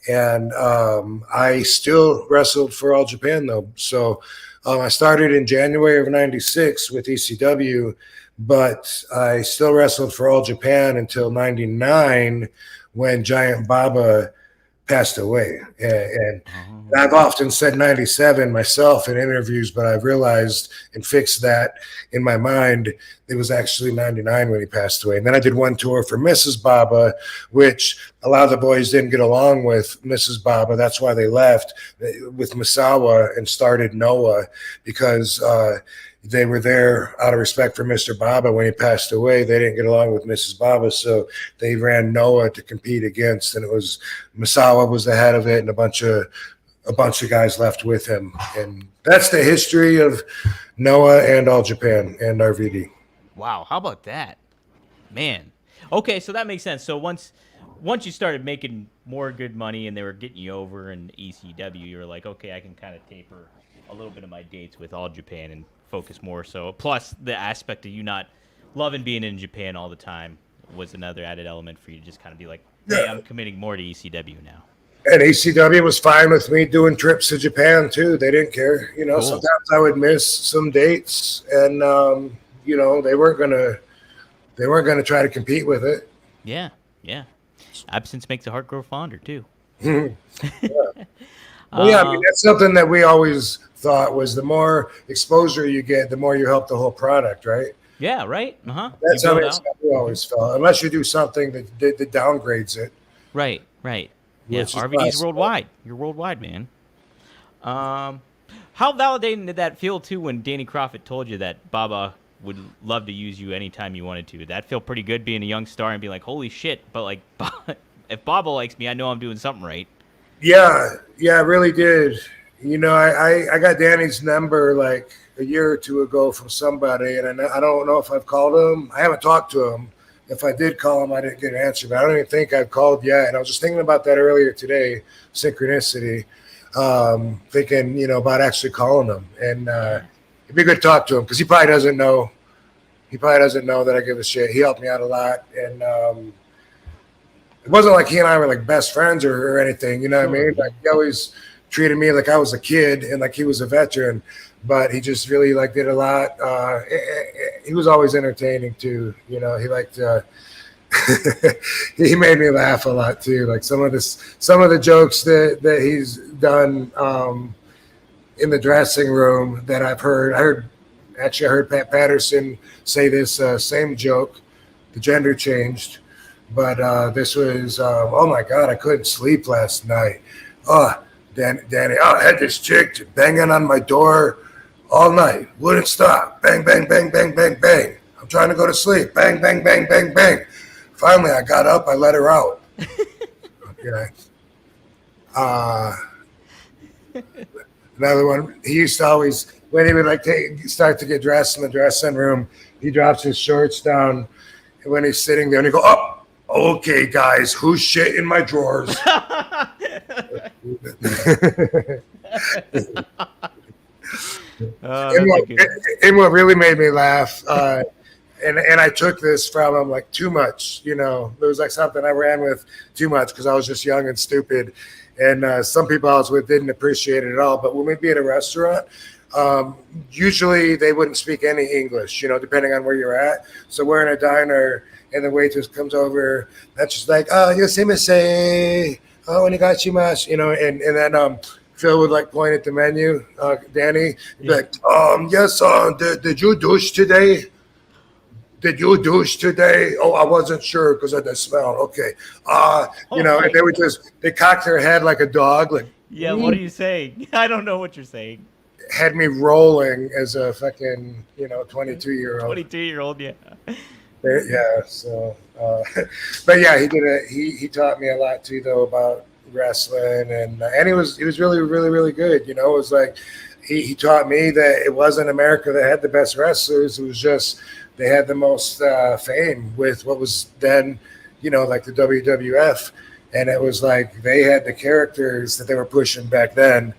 and I still wrestled for All Japan though. So I started in January of '96 with ECW, but I still wrestled for All Japan until '99 when Giant Baba passed away. And I've often said 97 myself in interviews, but I've realized and fixed that in my mind. It was actually 99 when he passed away. And then I did one tour for Mrs. Baba, which a lot of the boys didn't get along with Mrs. Baba. That's why they left with Misawa and started Noah, because they were there out of respect for Mr. Baba. When he passed away, they didn't get along with Mrs. Baba, so they ran Noah to compete against, and it was Misawa was the head of it, and a bunch of guys left with him. And that's the history of Noah and All Japan and RVD. Wow, how about that, man? Okay, so that makes sense. So once you started making more good money and they were getting you over in ECW, you were like, okay, I can kind of taper a little bit of my dates with All Japan and focus more. So plus the aspect of you not loving being in Japan all the time was another added element for you to just kind of be like, hey, I'm committing more to ECW now. And ECW was fine with me doing trips to Japan too. They didn't care. Cool. Sometimes I would miss some dates, and they weren't gonna try to compete with it. Yeah. Absence makes the heart grow fonder too. Yeah. Well, that's something that we always thought was the more exposure you get, the more you help the whole product, right? Yeah, right. That's how we always felt. Unless you do something that downgrades it. Right. Yeah, RVD's worldwide. You're worldwide, man. How validating did that feel too when Danny Crawford told you that Baba would love to use you anytime you wanted to? Did that feel pretty good being a young star and being like, holy shit, but like if Baba likes me, I know I'm doing something right. Yeah, it really did. I got Danny's number like a year or two ago from somebody, and I don't know if I've called him. I haven't talked to him. If I did call him, I didn't get an answer, but I don't even think I've called yet. And I was just thinking about that earlier today, synchronicity, thinking, about actually calling him. And it'd be good to talk to him because he probably doesn't know. He probably doesn't know that I give a shit. He helped me out a lot. And it wasn't like he and I were like best friends or anything, you know what I mean? Like he always treated me like I was a kid and like he was a veteran, but he just really like did a lot. He was always entertaining too. He liked he made me laugh a lot too. Like some of the jokes that he's done in the dressing room that I've heard. I heard Pat Patterson say this same joke. The gender changed. But this was, oh my God, I couldn't sleep last night. Oh, Danny, I had this chick banging on my door all night. Wouldn't stop. Bang, bang, bang, bang, bang, bang. I'm trying to go to sleep. Bang, bang, bang, bang, bang. Finally, I got up. I let her out. Okay. Another one. He used to always, when he would like start to get dressed in the dressing room, he drops his shorts down. And when he's sitting there, and he go, "Oh, okay, guys, who's shit in my drawers?" And what really made me laugh, and I took this from him like too much, you know, it was like something I ran with too much because I was just young and stupid. And some people I was with didn't appreciate it at all. But when we'd be at a restaurant, usually they wouldn't speak any English, you know, depending on where you're at. So we're in a diner and the waitress comes over. That's just like, "Oh, yoshimase. Oh, onigashimasu," you know, and then Phil would like point at the menu. Danny, he'd be like, "Yes, did you douche today? Did you douche today? Oh, I wasn't sure because of the smell." Okay. You know, and they cocked their head like a dog. Like, yeah, what are you saying? I don't know what you're saying. Had me rolling as a fucking, you know, 22-year-old. 22-year-old, yeah. Yeah, so, but yeah, he taught me a lot too, though, about wrestling. And he was really, really, really good. You know, it was like, he taught me that it wasn't America that had the best wrestlers. It was just, they had the most fame with what was then, you know, like the WWF. And it was like they had the characters that they were pushing back then.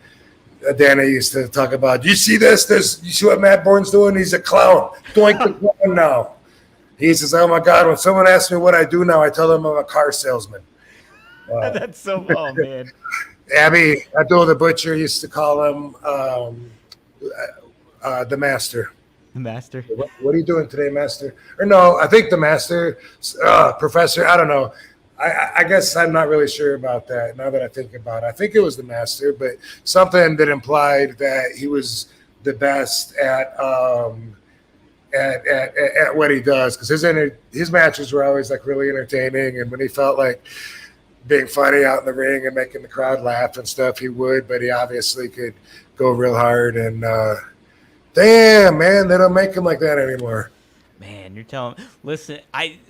Dana used to talk about, "You see this? You see what Matt Bourne's doing? He's a clown. Doink the clown now." He says, "Oh my God, when someone asks me what I do now, I tell them I'm a car salesman." That's so, oh man. Abby Abdul the Butcher used to call him the Master. The Master. What are you doing today, Master? Or no, I think the Master, Professor. I don't know. I guess I'm not really sure about that now that I think about it. I think it was the Master, but something that implied that he was the best at what he does, because his matches were always like really entertaining, and when he felt like being funny out in the ring and making the crowd laugh and stuff, he would. But he obviously could go real hard, and damn, man, they don't make him like that anymore. Man, you're telling. Listen,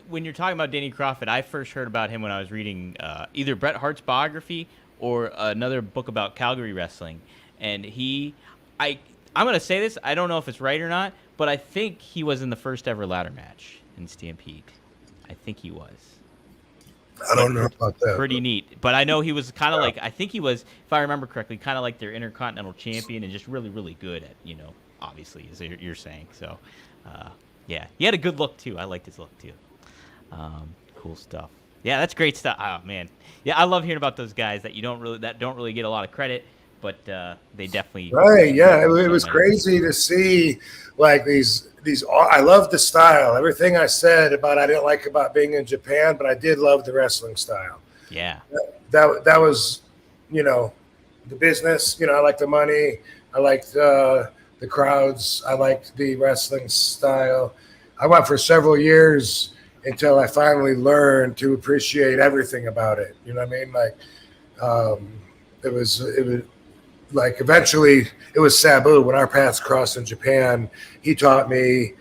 when you're talking about Danny Crawford, I first heard about him when I was reading either Bret Hart's biography or another book about Calgary wrestling. And I'm gonna say this. I don't know if it's right or not, but I think he was in the first ever ladder match in Stampede. I think he was. I don't know about that. Pretty neat. But I know he was kind of like, I think he was, if I remember correctly, kind of like their Intercontinental Champion and just really, really good at, you know, obviously, as you're saying. So, yeah, he had a good look too. I liked his look too. Cool stuff. Yeah, that's great stuff. Oh man, yeah, I love hearing about those guys that don't really get a lot of credit, but they definitely. Right. Yeah, it was crazy to see like these. I love the style. Everything I said about I didn't like about being in Japan, but I did love the wrestling style. Yeah. That was, you know, the business. You know, I liked the money. I liked the crowds. I liked the wrestling style. I went for several years until I finally learned to appreciate everything about it. You know what I mean? Like, it was like eventually it was Sabu when our paths crossed in Japan. He taught me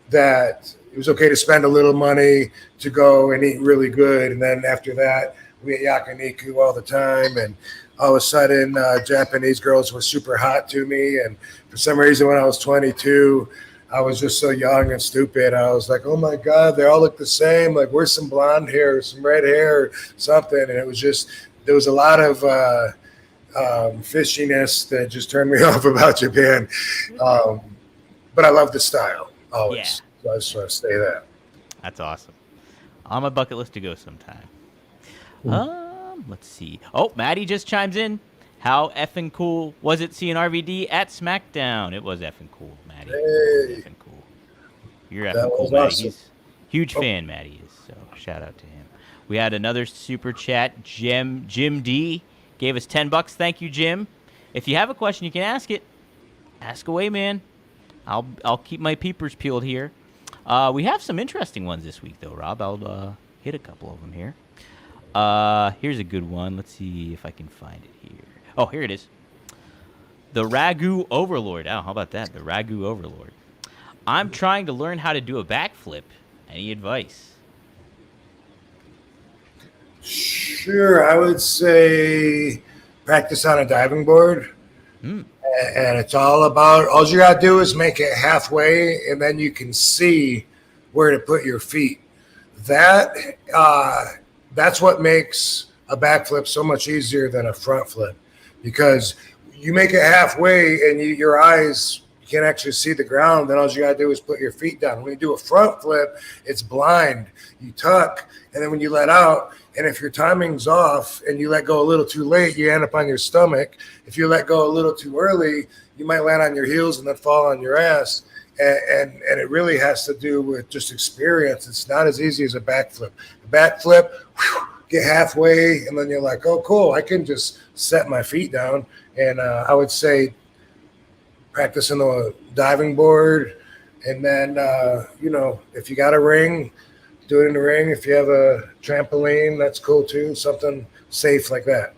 that it was okay to spend a little money to go and eat really good. And then after that, we ate yakiniku all the time. And all of a sudden, Japanese girls were super hot to me. And for some reason, when I was 22, I was just so young and stupid. I was like, oh my God, they all look the same. Like, where's some blonde hair, some red hair, something? And it was just, there was a lot of fishiness that just turned me off about Japan. But I love the style always. Yeah. So I just want to say that. That's awesome. On my bucket list to go sometime. Let's see. Oh, Maddie just chimes in. How effing cool was it seeing RVD at SmackDown? It was effing cool, Maddie. Hey. Effing cool. You're effing cool, Maddie. Awesome. He's a huge fan, Maddie is. So shout out to him. We had another super chat. Jim D gave us $10. Thank you, Jim. If you have a question, you can ask it. Ask away, man. I'll keep my peepers peeled here. We have some interesting ones this week, though, Rob. I'll hit a couple of them here. Here's a good one. Let's see if I can find it here. Oh, here it is. The Ragu Overlord. Oh, how about that? The Ragu Overlord. I'm trying to learn how to do a backflip. Any advice? Sure, I would say practice on a diving board. Hmm. And it's all you got to do is make it halfway, and then you can see where to put your feet. That that's what makes a backflip so much easier than a front flip, because you make it halfway and your eyes, you can't actually see the ground. Then all you got to do is put your feet down. When you do a front flip, it's blind. You tuck, and then when you let out, and if your timing's off and you let go a little too late, you end up on your stomach. If you let go a little too early, you might land on your heels and then fall on your ass. And it really has to do with just experience. It's not as easy as a backflip. A backflip, get halfway, and then you're like, oh, cool, I can just set my feet down. And I would say practice on the diving board. And then, if you got a ring, do it in the ring. If you have a trampoline, that's cool too. Something safe like that.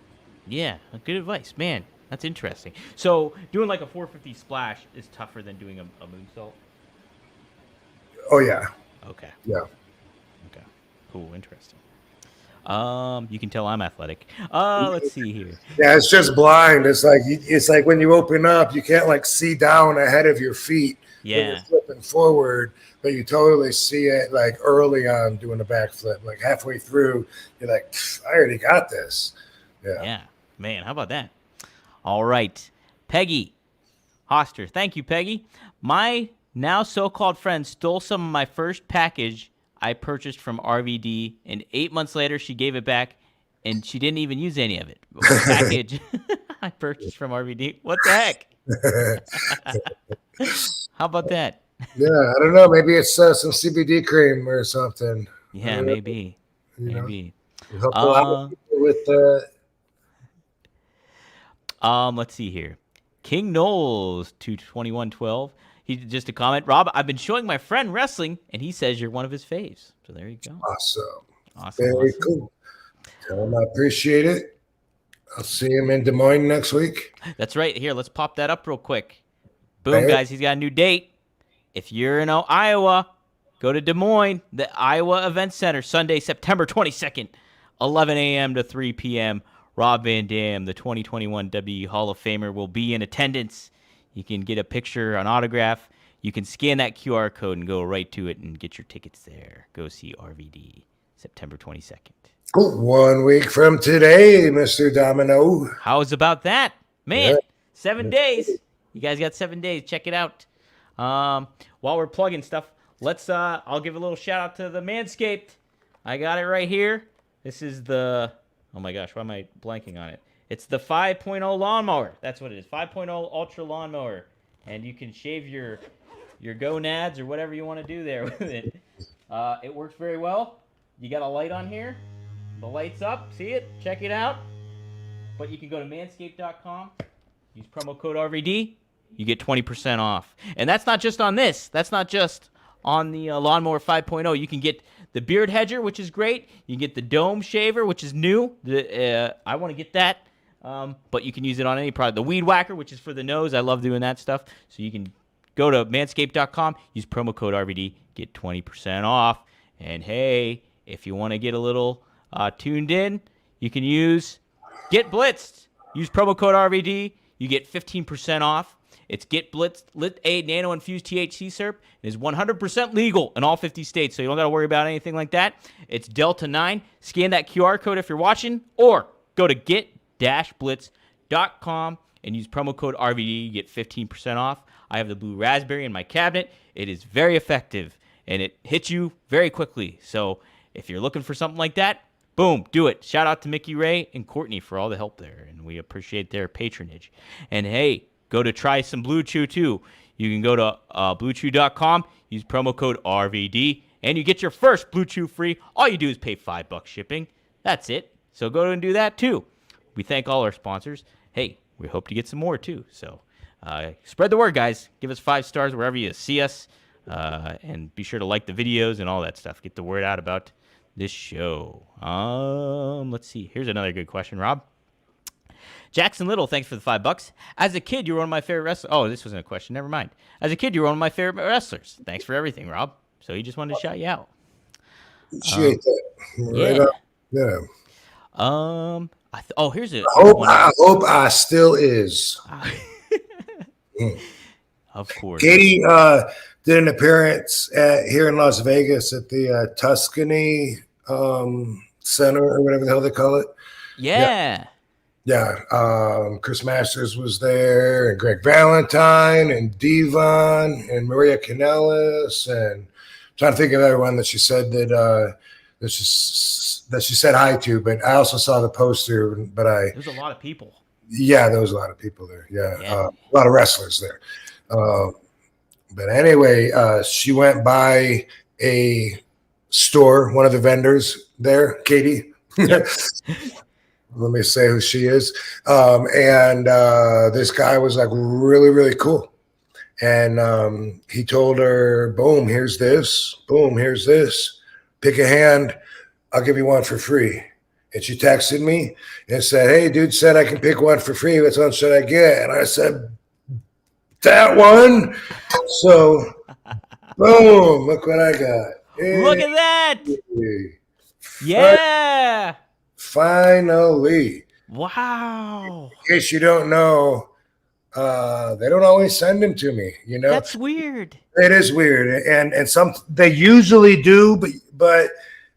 Yeah, good advice, man. That's interesting. So doing like a 450 splash is tougher than doing a moonsault. Oh yeah. Okay. Yeah. Okay. Cool. Interesting. You can tell I'm athletic. Let's see here. Yeah, it's just blind. It's like when you open up, you can't like see down ahead of your feet. Yeah. When you're flipping forward, but you totally see it like early on doing a backflip. Like halfway through, you're like, I already got this. Yeah. Yeah. Man, how about that? All right. Peggy Hoster. Thank you, Peggy. My now so-called friend stole some of my first package I purchased from RVD, and 8 months later she gave it back, and she didn't even use any of it. Package I purchased from RVD. What the heck? How about that? Yeah, I don't know. Maybe it's some CBD cream or something. Yeah, maybe. Maybe. Help a lot of people with let's see here. King Knowles 22112. He just a comment. Rob, I've been showing my friend wrestling, and he says you're one of his faves. So there you go. Awesome. Very cool. Tell him I appreciate it. I'll see him in Des Moines next week. That's right. Here, let's pop that up real quick. Boom, guys. He's got a new date. If you're in Iowa, go to Des Moines, the Iowa Event Center, Sunday, September 22nd, 11 a.m. to 3 p.m. Rob Van Dam, the 2021 WWE Hall of Famer, will be in attendance. You can get a picture, an autograph. You can scan that QR code and go right to it and get your tickets there. Go see RVD, September 22nd. 1 week from today, Mr. Domino. How's about that? Man, 7 days. You guys got 7 days. Check it out. While we're plugging stuff, I'll give a little shout out to the Manscaped. I got it right here. This is the, oh my gosh, why am I blanking on it? It's the 5.0 lawnmower. That's what it is. 5.0 Ultra lawnmower. And you can shave your gonads or whatever you want to do there with it. It works very well. You got a light on here. The light's up. See it? Check it out. But you can go to manscaped.com. Use promo code RVD. You get 20% off. And that's not just on this. That's not just on the Lawnmower 5.0. You can get the Beard Hedger, which is great. You can get the Dome Shaver, which is new. I want to get that. But you can use it on any product. The Weed Whacker, which is for the nose. I love doing that stuff. So you can go to manscaped.com. Use promo code RVD. Get 20% off. And hey, if you want to get a little tuned in, you can use Get Blitzed. Use promo code RVD. You get 15% off. It's Get Blitzed Lit A Nano Infused THC syrup. It is 100% legal in all 50 states, so you don't got to worry about anything like that. It's Delta 9. Scan that QR code if you're watching, or go to get-blitz.com and use promo code RVD. You get 15% off. I have the blue raspberry in my cabinet. It is very effective, and it hits you very quickly. So if you're looking for something like that, boom, do it. Shout out to Mickey Ray and Courtney for all the help there, and we appreciate their patronage. And hey, go to try some Blue Chew too. You can go to bluechew.com, use promo code RVD, and you get your first Blue Chew free. All you do is pay $5 shipping. That's it. So go and do that too. We thank all our sponsors. Hey, we hope to get some more too. So spread the word, guys. Give us 5 stars wherever you see us. And be sure to like the videos and all that stuff. Get the word out about this show. Let's see. Here's another good question, Rob. Jackson Little, thanks for the $5. As a kid, you were one of my favorite wrestlers. Oh, this wasn't a question. Never mind. As a kid, you were one of my favorite wrestlers. Thanks for everything, Rob. So he just wanted to shout you out. Appreciate that. Right Yeah. up. Yeah. Here's a I hope I still is. Of course. Katie did an appearance here in Las Vegas at the Tuscany Center or whatever the hell they call it. Yeah. Chris Masters was there, and Greg Valentine, and Devon, and Maria Kanellis, and I'm trying to think of everyone that she said that she said hi to. But I also saw the poster. But there's a lot of people. Yeah, there was a lot of people there. Yeah. A lot of wrestlers there. But anyway, she went by a store, one of the vendors there, Katie. Yep. Let me say who she is. And this guy was like really, really cool. And he told her, boom, here's this. Boom, here's this. Pick a hand. I'll give you one for free. And she texted me and said, hey, dude said I can pick one for free. Which one should I get? And I said, that one. So, boom, look what I got. Hey. Look at that. Yeah. Finally. Wow. In case you don't know, they don't always send them to me, you know? That's weird. It is weird. And some they usually do, but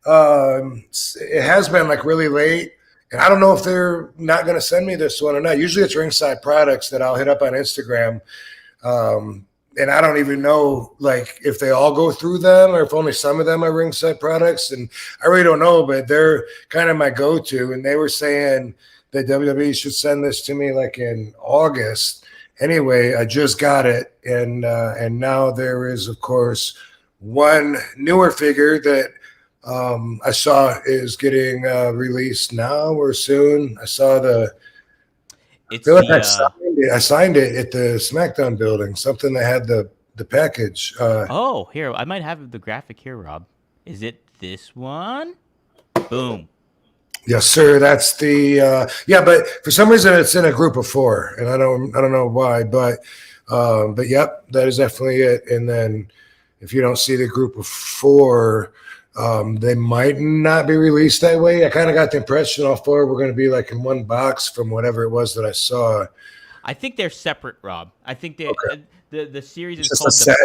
it has been like really late. And I don't know if they're not going to send me this one or not. Usually it's Ringside Products that I'll hit up on Instagram. And I don't even know like if they all go through them or if only some of them are Ringside Products. And I really don't know, but they're kind of my go-to. And they were saying that WWE should send this to me like in August. Anyway, I just got it. And now there is, of course, one newer figure that I saw is getting released now or soon. I saw I signed it at the SmackDown building, something that had the package. Here, I might have the graphic here, Rob. Is it this one? Boom. Yes, sir. That's the but for some reason it's in a group of 4, and I don't know why, but yep, that is definitely it. And then if you don't see the group of 4, they might not be released that way. I kind of got the impression all 4 were going to be like in one box from whatever it was that I saw. I think they're separate, Rob. I think the series is just called a set.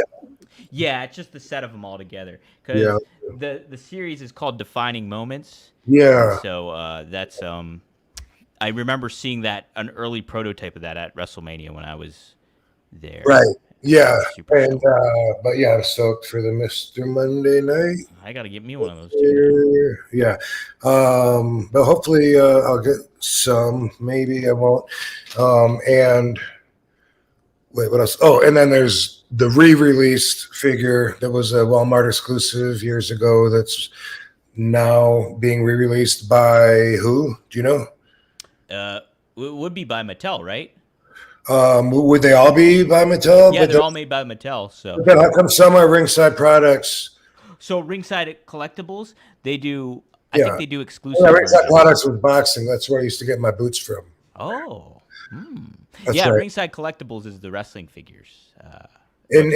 Yeah, it's just the set of them all together. Because the series is called Defining Moments. Yeah. So that's I remember seeing an early prototype of that at WrestleMania when I was there. Right. Yeah. And but yeah, I'm stoked for the Mr. Monday Night. I gotta get me one of those too. Yeah. But hopefully I'll get some. Maybe I won't. And wait, what else? Oh, and then there's the re-released figure that was a Walmart exclusive years ago that's now being re-released by who? Do you know? It would be by Mattel, right? Would they all be by Mattel? Yeah, they're all made by Mattel. So but how come some are Ringside Products? So Ringside Collectibles, they do. I think they do exclusive. Yeah, Ringside Products with boxing. That's where I used to get my boots from. Oh, yeah. Right. Ringside Collectibles is the wrestling figures. And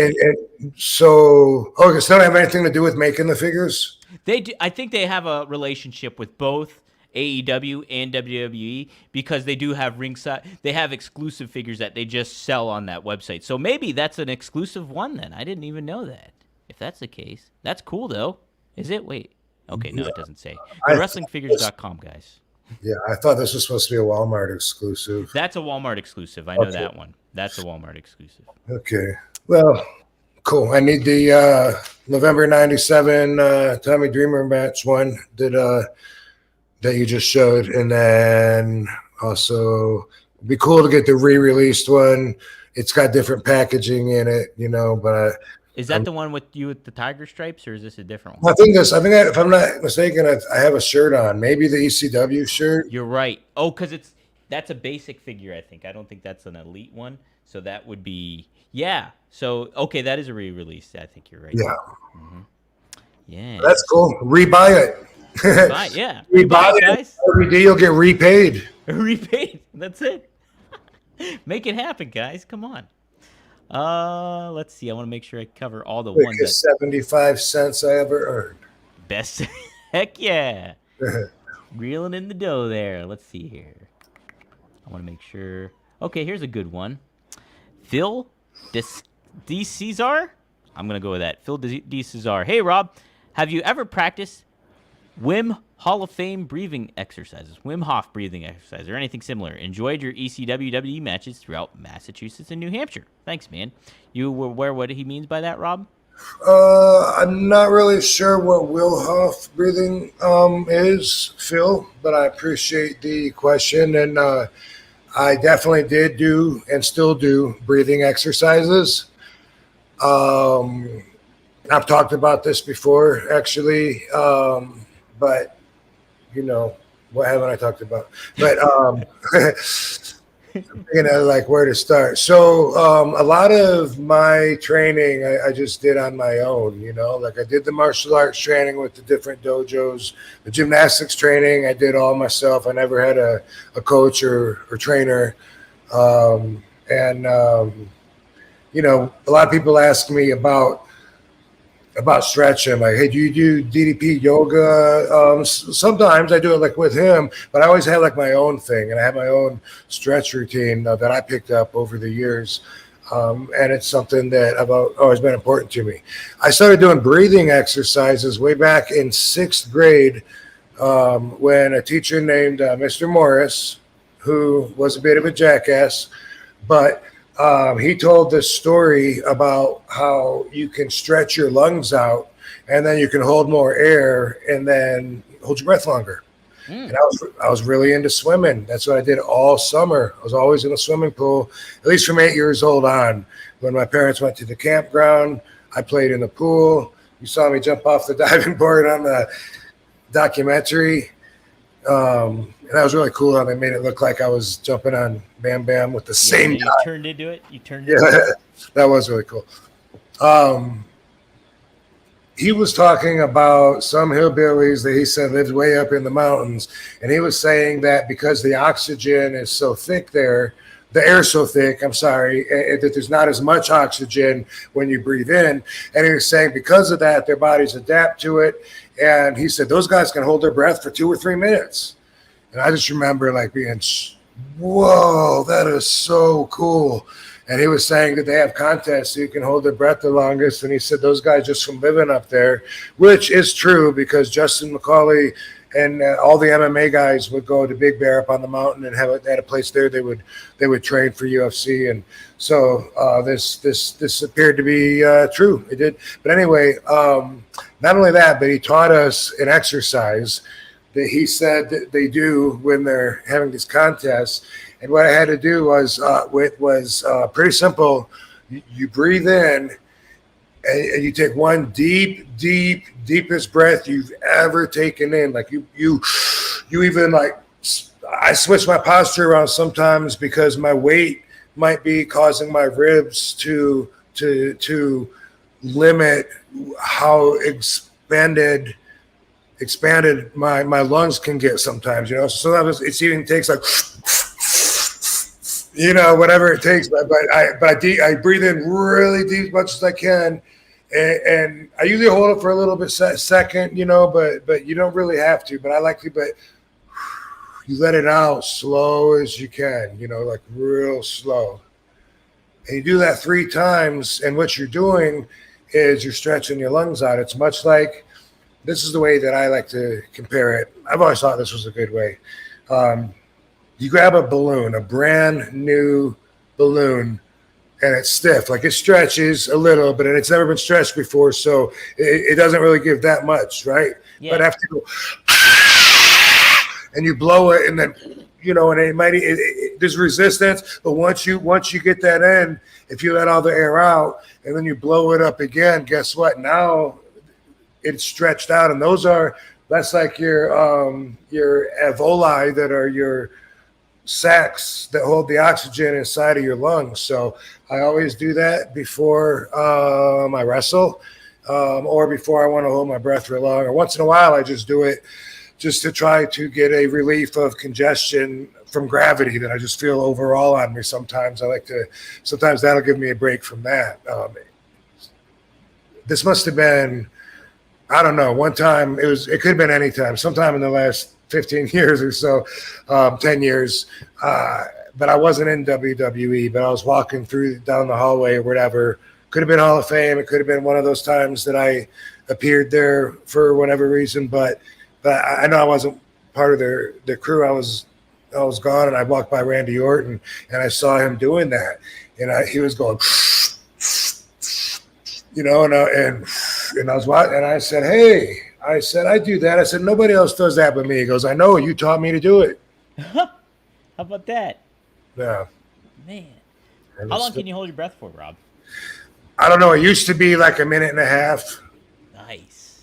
so, does that have anything to do with making the figures? They do. I think they have a relationship with both AEW and WWE because they do have Ringside. They have exclusive figures that they just sell on that website. So maybe that's an exclusive one then. I didn't even know that. If that's the case, that's cool though. Is it? Wait. Okay, no, it doesn't say. WrestlingFigures.com, guys. Yeah, I thought this was supposed to be a Walmart exclusive. That's a Walmart exclusive. I know that one. That's a Walmart exclusive. Okay. Well, cool. I need the November 97 Tommy Dreamer match one that you just showed. And then also it'd be cool to get the re-released one. It's got different packaging in it, but is that the one with the tiger stripes, or is this a different one? I think if I'm not mistaken, I have a shirt on. Maybe the ECW shirt. You're right. Oh, because that's a basic figure, I think. I don't think that's an elite one. So that would be, yeah. So, okay, that is a re-release. I think you're right. Yeah. Mm-hmm. Yeah. That's cool. Rebuy it. Rebuy it, guys. RVD will get repaid. Repaid. That's it. Make it happen, guys. Come on. Let's see. I want to make sure I cover all the ones that Quickest 75 cents I ever best. Heck yeah. earned. Reeling in the dough there. Let's see here. I want to make sure. Okay, here's a good one. Phil D. Cesar? I'm going to go with that. Phil D. Cesar. Hey, Rob, have you ever practiced Wim Hall of Fame breathing exercises, Wim Hof breathing exercise, or anything similar? Enjoyed your ECW WWE matches throughout Massachusetts and New Hampshire. Thanks, man. You were aware what he means by that, Rob? I'm not really sure what Will Huff breathing is, Phil, but I appreciate the question. And I definitely did do and still do breathing exercises. I've talked about this before, actually, but what haven't I talked about? But like where to start. So a lot of my training I just did on my own, like I did the martial arts training with the different dojos, the gymnastics training I did all myself. I never had a coach or trainer. And a lot of people ask me about stretching, like, hey, do you do DDP yoga? Sometimes I do it like with him, but I always have like my own thing, and I have my own stretch routine that I picked up over the years. And it's something that I've always been important to me. I started doing breathing exercises way back in 6th grade when a teacher named Mr. Morris, who was a bit of a jackass, but he told this story about how you can stretch your lungs out and then you can hold more air and then hold your breath longer. And I was really into swimming. That's what I did all summer. I was always in a swimming pool, at least from 8 years old on. When my parents went to the campground, I played in the pool. You saw me jump off the diving board on the documentary. And that was really cool how they made it look like I was jumping on Bam Bam with the same you guy. turned into it. That was really cool. He was talking about some hillbillies that he said lived way up in the mountains, and he was saying that because the oxygen is so thick there, the air's so thick, that there's not as much oxygen when you breathe in. And he was saying because of that, their bodies adapt to it. And he said those guys can hold their breath for 2 or 3 minutes. And I just remember like being, whoa, that is so cool. And he was saying that they have contests so you can hold their breath the longest. And he said those guys just from living up there, which is true because Justin McCauley and all the MMA guys would go to Big Bear up on the mountain and had a place there. They would train for UFC, and so this appeared to be true. It did, but anyway, not only that, but he taught us an exercise that he said that they do when they're having these contests. And what I had to do was pretty simple. You breathe in. And you take one deepest breath you've ever taken in. Like you even like, I switch my posture around sometimes because my weight might be causing my ribs to limit how expanded my lungs can get sometimes, So sometimes it even takes like, whatever it takes, but I breathe in really deep as much as I can. And I usually hold it for a little bit second, but you don't really have to. But I like to, but you let it out slow as you can, like real slow. And you do that 3 times. And what you're doing is you're stretching your lungs out. It's much like, this is the way that I like to compare it. I've always thought this was a good way. You grab a balloon, a brand new balloon, and it's stiff. Like it stretches a little, but it's never been stretched before, so it doesn't really give that much, right? Yeah. But after you go, and you blow it, and then and it might there's resistance, but once you get that in, if you let all the air out and then you blow it up again, guess what? Now it's stretched out, and that's like your alveoli that are your sacs that hold the oxygen inside of your lungs. So I always do that before I wrestle or before I want to hold my breath real long. Or once in a while, I just do it just to try to get a relief of congestion from gravity that I just feel overall on me. Sometimes sometimes that'll give me a break from that. This must have been, I don't know, one time it could have been any time, sometime in the last 15 years or so, 10 years. But I wasn't in WWE, but I was walking down the hallway or whatever. Could have been Hall of Fame. It could have been one of those times that I appeared there for whatever reason. But I know I wasn't part of their crew. I was gone, and I walked by Randy Orton, and I saw him doing that, and he was going, and I was watching, and I said, hey, I do that. I said, nobody else does that but me. He goes, I know, you taught me to do it. How about that? Yeah. Man. How long can you hold your breath for, Rob? I don't know. It used to be like a minute and a half. Nice.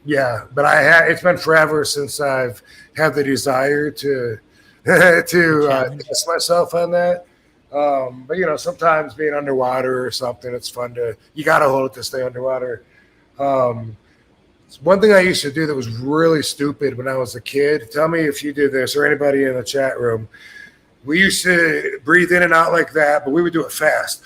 Yeah, but it's been forever since I've had the desire to test myself on that. But sometimes being underwater or something, it's fun you got to hold it to stay underwater. One thing I used to do that was really stupid when I was a kid. Tell me if you did this or anybody in the chat room. We used to breathe in and out like that, but we would do it fast.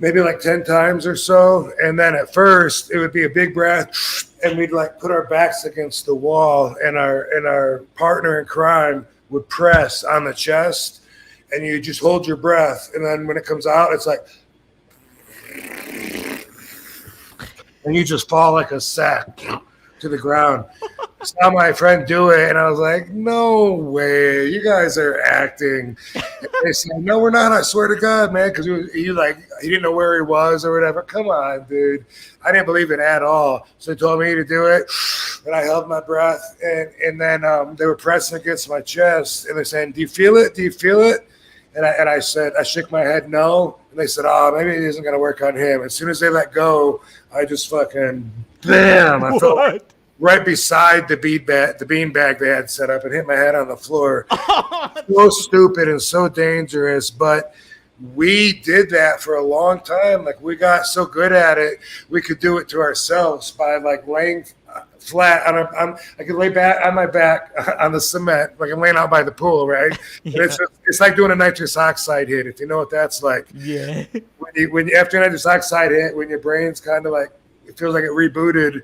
Maybe like 10 times or so. And then at first it would be a big breath, and we'd like put our backs against the wall, and our partner in crime would press on the chest, and you just hold your breath. And then when it comes out, it's like, and you just fall like a sack to the ground. Saw my friend do it, and I was like, no way, you guys are acting. And they said, no, we're not, I swear to God, man, because he didn't know where he was or whatever. Come on, dude. I didn't believe it at all. So they told me to do it, and I held my breath, and then they were pressing against my chest, and they're saying, do you feel it? Do you feel it? And I said, I shook my head no, and they said, oh, maybe it isn't going to work on him. As soon as they let go, I just fucking, bam, I felt right beside the beanbag they had set up and hit my head on the floor. So stupid and so dangerous, but we did that for a long time. Like, we got so good at it, we could do it to ourselves by like laying flat I could lay back on my back on the cement, like I'm laying out by the pool, right? Yeah. It's like doing a nitrous oxide hit, if you know what that's like. Yeah. When after a nitrous oxide hit, when your brain's kind of like, it feels like it rebooted.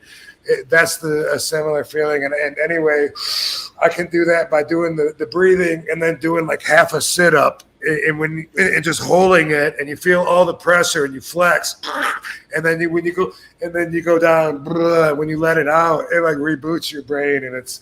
That's a similar feeling. And anyway, I can do that by doing the breathing and then doing like half a sit up and just holding it, and you feel all the pressure and you flex, and then when you go down, when you let it out, it like reboots your brain, and it's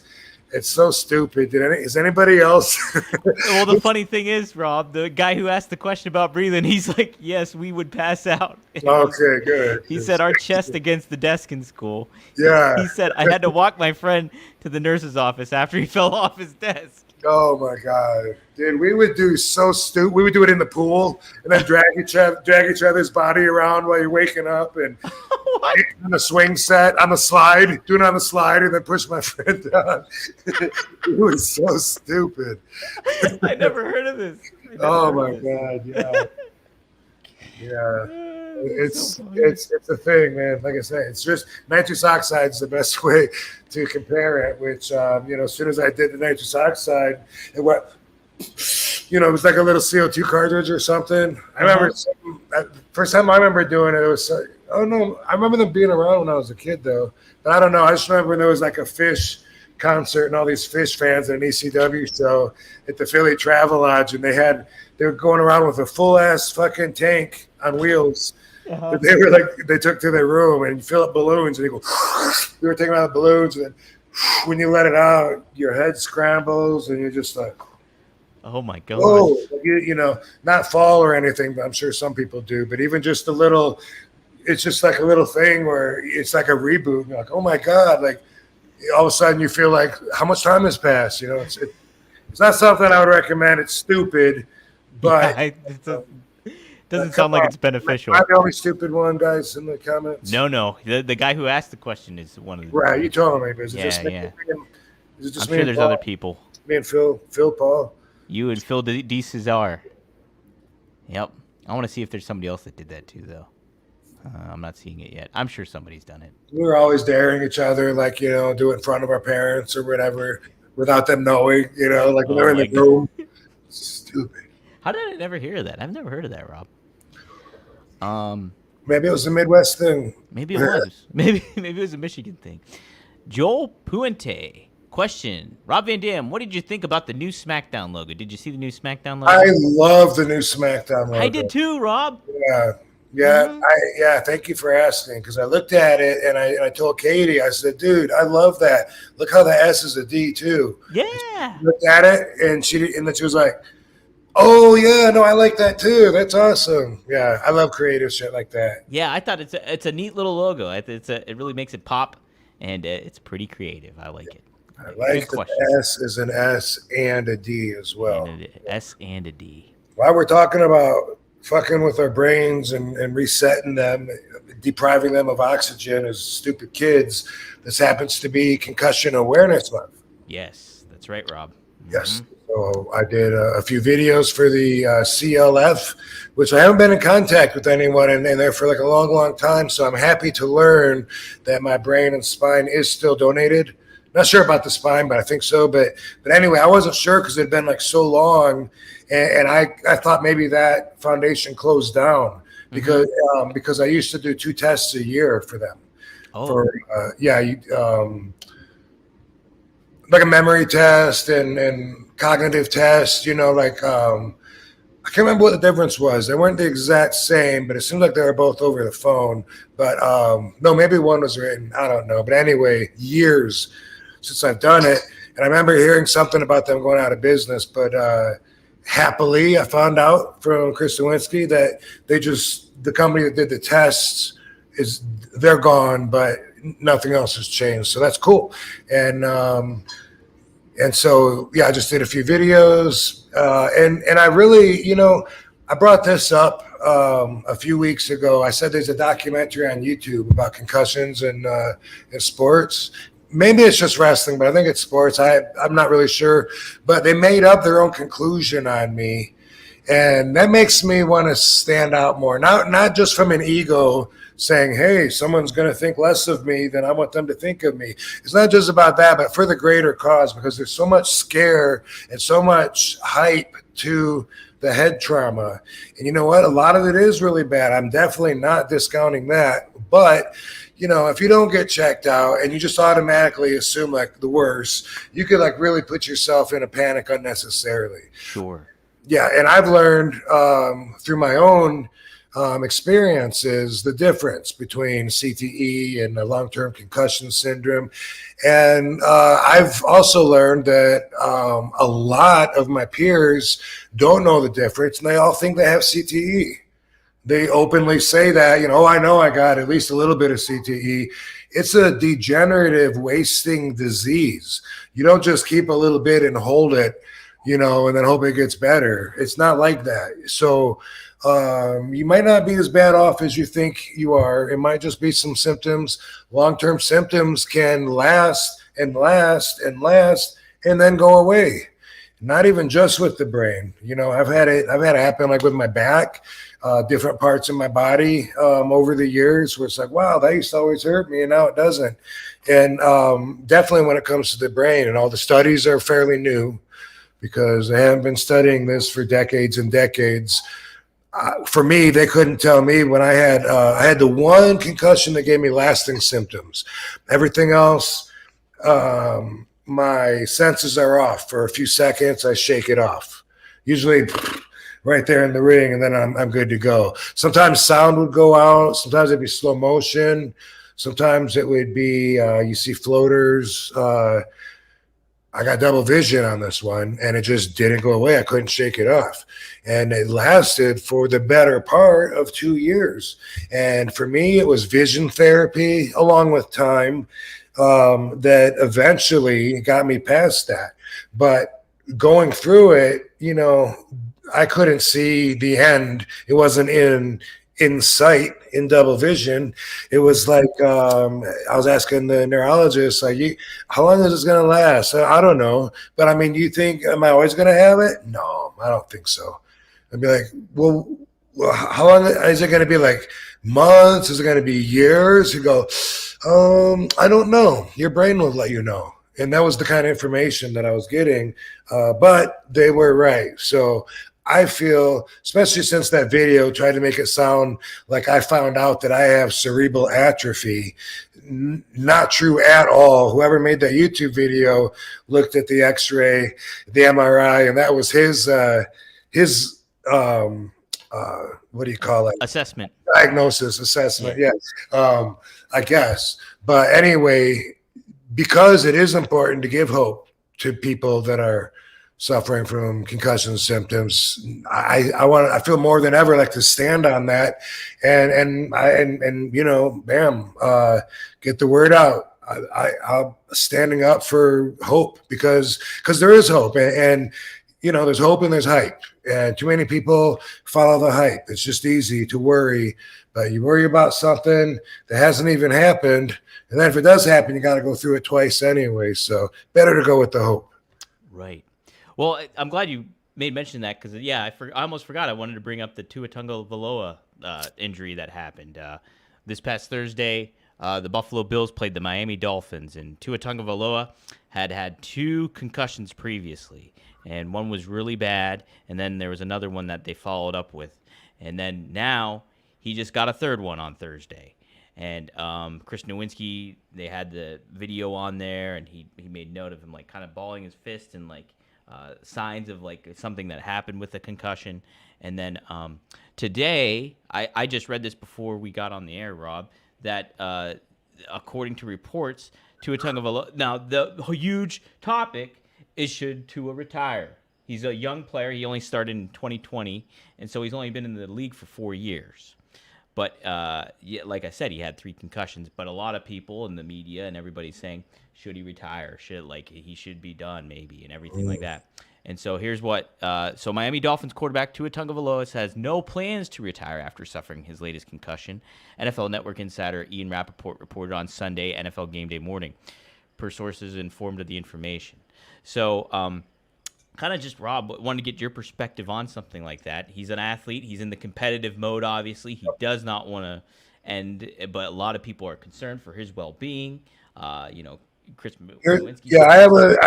so stupid. Is anybody else? Well, the funny thing is, Rob, the guy who asked the question about breathing, he's like, yes, we would pass out. Okay, good. He said our chest against the desk in school. Yeah. He said, I had to walk my friend to the nurse's office after he fell off his desk. Oh my God, dude! We would do so stupid. We would do it in the pool and then drag each other's body around while you're waking up, and on the swing set, on the slide, doing it on the slide, and then push my friend down. It was so stupid. I never heard of this. Oh my God, yeah, yeah. It's a thing, man. Like I said, it's just nitrous oxide is the best way to compare it. Which as soon as I did the nitrous oxide, it went. It was like a little CO2 cartridge or something. I remember first time I remember doing it. It was I remember them being around when I was a kid though. But I don't know. I just remember when there was like a Fish concert and all these Fish fans at an ECW show at the Philly Travelodge, and they were going around with a full ass fucking tank on wheels. Uh-huh. They took to their room and fill up balloons, and they were taking out the balloons, and then when you let it out, your head scrambles, and you're just like, oh my God. Oh, not fall or anything, but I'm sure some people do. But even just it's just like a little thing where it's like a reboot. You're like, oh my God, like all of a sudden you feel like how much time has passed? It's not something I would recommend. It's stupid, but. Yeah, doesn't sound like it's beneficial. Am I the only stupid one, guys, in the comments? No. The guy who asked the question is one of the. Right, you told me, but is it just me? Yeah. Is it just I'm sure there's other people. Me and Phil, Paul. You and Phil D. Cesar. Yep. I want to see if there's somebody else that did that too, though. I'm not seeing it yet. I'm sure somebody's done it. We were always daring each other, like, do it in front of our parents or whatever without them knowing, like when they're in the room. Stupid. How did I never hear that? I've never heard of that, Rob. Maybe it was a Midwest thing. Maybe it was. Maybe it was a Michigan thing. Joel Puente. Question. Rob Van Dam, what did you think about the new SmackDown logo? Did you see the new SmackDown logo? I love the new SmackDown logo. I did too, Rob. Yeah. Thank you for asking, because I looked at it and I told Katie, I said, dude, I love that. Look how the S is a D too. Yeah. She looked at it and then she was like, oh yeah, no, I like that too. That's awesome. Yeah, I love creative shit like that. Yeah, I thought it's a neat little logo. It really makes it pop, and it's pretty creative. I like it. I like that the S is an S and a D as well. And S and a D. While we're talking about fucking with our brains and resetting them, depriving them of oxygen as stupid kids, this happens to be Concussion Awareness Month. Yes, that's right, Rob. Yes. So I did a few videos for the CLF, which I haven't been in contact with anyone in there for like a long, long time. So I'm happy to learn that my brain and spine is still donated. Not sure about the spine, but I think so. But anyway, I wasn't sure because it had been like so long, and I thought maybe that foundation closed down because I used to do 2 tests a year for them. Oh. Like a memory test and cognitive test, I can't remember what the difference was. They weren't the exact same, but it seemed like they were both over the phone. But no, maybe one was written. I don't know. But anyway, years since I've done it. And I remember hearing something about them going out of business. But happily, I found out from Chris Lewinsky that the company that did the tests they're gone, but nothing else has changed. So that's cool. And so, yeah, I just did a few videos. And I really, I brought this up a few weeks ago. I said there's a documentary on YouTube about concussions and sports. Maybe it's just wrestling, but I think it's sports. I'm not really sure. But they made up their own conclusion on me. And that makes me want to stand out more. Not just from an ego saying, hey, someone's going to think less of me than I want them to think of me. It's not just about that, but for the greater cause, because there's so much scare and so much hype to the head trauma. And you know what? A lot of it is really bad. I'm definitely not discounting that. But, if you don't get checked out and you just automatically assume like the worst, you could like really put yourself in a panic unnecessarily. Sure. Yeah. And I've learned through my own experiences the difference between CTE and long-term concussion syndrome. And I've also learned that a lot of my peers don't know the difference, and they all think they have CTE. They openly say that, I know I got at least a little bit of CTE. It's a degenerative wasting disease. You don't just keep a little bit and hold it, and then hope it gets better. It's not like that. So you might not be as bad off as you think you are. It might just be some symptoms. Long-term symptoms can last and last and last and then go away. Not even just with the brain. I've had it happen like with my back, different parts of my body over the years where it's like, wow, that used to always hurt me and now it doesn't. And definitely when it comes to the brain, and all the studies are fairly new because they haven't been studying this for decades and decades. For me, they couldn't tell me when I had the one concussion that gave me lasting symptoms. Everything else, my senses are off for a few seconds. I shake it off, usually right there in the ring, and then I'm good to go. Sometimes sound would go out. Sometimes it'd be slow motion. Sometimes it would be you see floaters. I got double vision on this one, and it just didn't go away. I couldn't shake it off. And it lasted for the better part of 2 years. And for me, it was vision therapy along with time that eventually got me past that. But going through it, I couldn't see the end. It wasn't in sight, in double vision. It was like I was asking the neurologist, like, how long is this going to last? I don't know. But I mean, do you think, am I always going to have it? No, I don't think so. I'd be like, well, well, how long is it going to be? Like months? Is it going to be years? You go, I don't know. Your brain will let you know. And that was the kind of information that I was getting. But they were right. So I feel, especially since that video tried to make it sound like I found out that I have cerebral atrophy, not true at all. Whoever made that YouTube video looked at the X-ray, the MRI, and that was his what do you call it? Assessment. Diagnosis, assessment. Yeah. I guess. But anyway, because it is important to give hope to people that are suffering from concussion symptoms, I feel more than ever like to stand on that and you know, bam, get the word out. I'm standing up for hope because there is hope, and you know, there's hope and there's hype, and too many people follow the hype. It's just easy to worry, but you worry about something that hasn't even happened, and then if it does happen, you got to go through it twice anyway. So better to go with the hope. Right. Well, I'm glad you made mention of that because, yeah, I almost forgot. I wanted to bring up the Tua Tagovailoa injury that happened this past Thursday. The Buffalo Bills played the Miami Dolphins, and Tua Tagovailoa had 2 concussions previously, and one was really bad, and then there was another one that they followed up with, and then now he just got a third one on Thursday. And Chris Nowinski, they had the video on there, and he made note of him like kind of balling his fist and like signs of like something that happened with the concussion. And then today, I just read this before we got on the air, Rob, that according to reports, Tua Tagovailoa. Now the huge topic is, should Tua retire? He's a young player. He only started in 2020, and so he's only been in the league for 4 years. But yeah, like I said, he had 3 concussions. But a lot of people in the media and everybody's saying, should he retire? He should be done maybe, and everything like that. And so here's what. So Miami Dolphins quarterback Tua Tagovailoa has no plans to retire after suffering his latest concussion. NFL Network insider Ian Rappaport reported on Sunday, NFL Game Day morning, per sources informed of the information. So kind of just, Rob, wanted to get your perspective on something like that. He's an athlete. He's in the competitive mode, obviously. He does not want to end, but a lot of people are concerned for his well-being. You know, Chris Nowinski. Yeah, I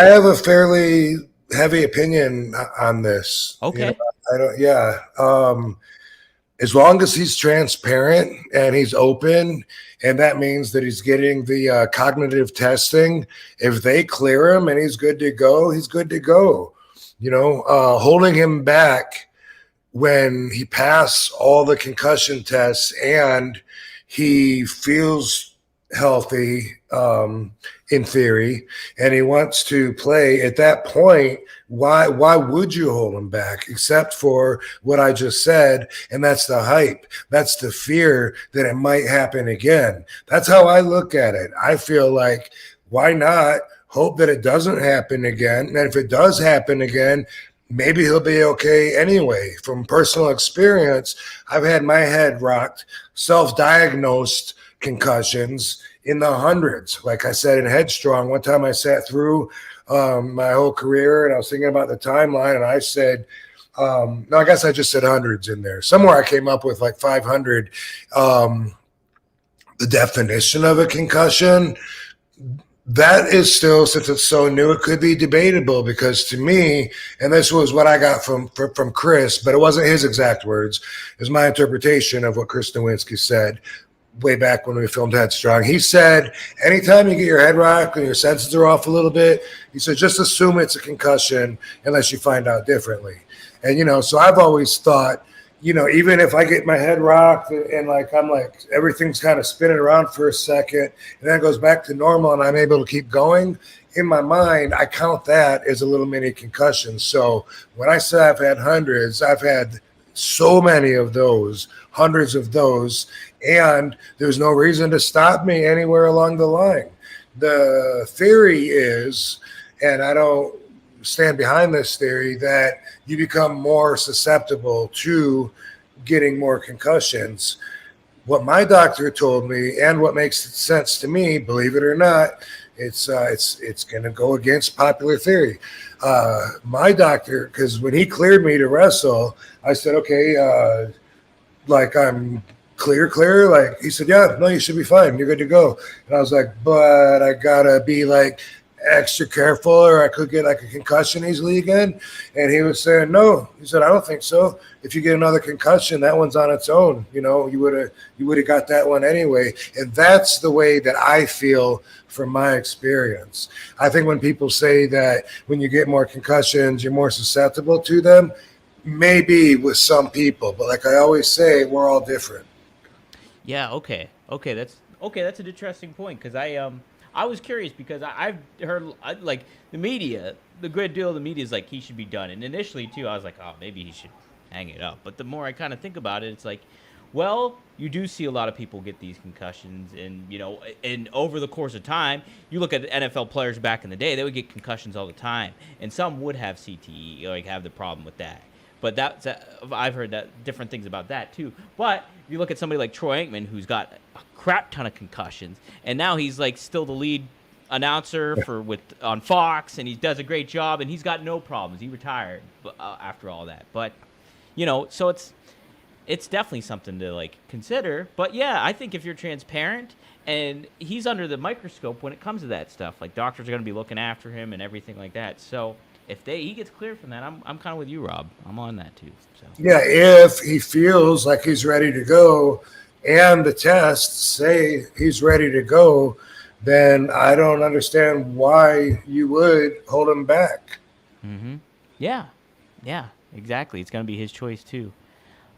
have a fairly heavy opinion on this. Okay. You know, I don't. Yeah. As long as he's transparent and he's open, and that means that he's getting the cognitive testing. If they clear him and he's good to go, he's good to go. You know, holding him back when he passed all the concussion tests and he feels healthy in theory, and he wants to play at that point, why would you hold him back except for what I just said? And that's the hype. That's the fear that it might happen again. That's how I look at it. I feel like, why not hope that it doesn't happen again? And if it does happen again, maybe he'll be okay anyway. From personal experience, I've had my head rocked, self-diagnosed concussions in the hundreds. Like I said in Headstrong, one time I sat through my whole career and I was thinking about the timeline, and I said, no, I guess I just said hundreds in there. Somewhere I came up with like 500. The definition of a concussion, that is still, since it's so new, it could be debatable, because to me, and this was what I got from Chris, but it wasn't his exact words, it was my interpretation of what Chris Nowinski said way back when we filmed Headstrong. He said, anytime you get your head rocked and your senses are off a little bit, he said, just assume it's a concussion unless you find out differently. And, you know, so I've always thought, you know, even if I get my head rocked and like I'm like everything's kind of spinning around for a second and then it goes back to normal and I'm able to keep going, in my mind, I count that as a little mini concussion. So when I say I've had hundreds, I've had so many of those, hundreds of those, and there's no reason to stop me anywhere along the line. The theory is, and I don't stand behind this theory, that you become more susceptible to getting more concussions. What my doctor told me, and what makes sense to me, believe it or not, it's going to go against popular theory. My doctor, because when he cleared me to wrestle, I said, okay, like I'm clear? Like he said, yeah, no, you should be fine. You're good to go. And I was like, but I gotta be like extra careful or I could get like a concussion easily again. And he was saying, no. He said, I don't think so. If you get another concussion, that one's on its own. You know, you would have got that one anyway. And that's the way that I feel from my experience. I think when people say that when you get more concussions, you're more susceptible to them, maybe with some people, but like I always say, we're all different. Yeah. Okay. That's an interesting point because I was curious because I've heard like the media, the great deal of the media is like he should be done, and initially too I was like, oh, maybe he should hang it up. But the more I kind of think about it, it's like, well, you do see a lot of people get these concussions, and and over the course of time, you look at NFL players back in the day, they would get concussions all the time, and some would have CTE, like have the problem with that. But I've heard that different things about that too. But if you look at somebody like Troy Aikman, who's got a crap ton of concussions, and now he's like still the lead announcer on Fox, and he does a great job, and he's got no problems. He retired after all that. But so it's definitely something to like consider. But yeah, I think if you're transparent and he's under the microscope when it comes to that stuff, like doctors are going to be looking after him and everything like that. So if he gets cleared from that, I'm kind of with you, Rob. I'm on that too. So yeah, if he feels like he's ready to go and the tests say he's ready to go, then I don't understand why you would hold him back. Mm-hmm. Yeah, exactly. It's going to be his choice too.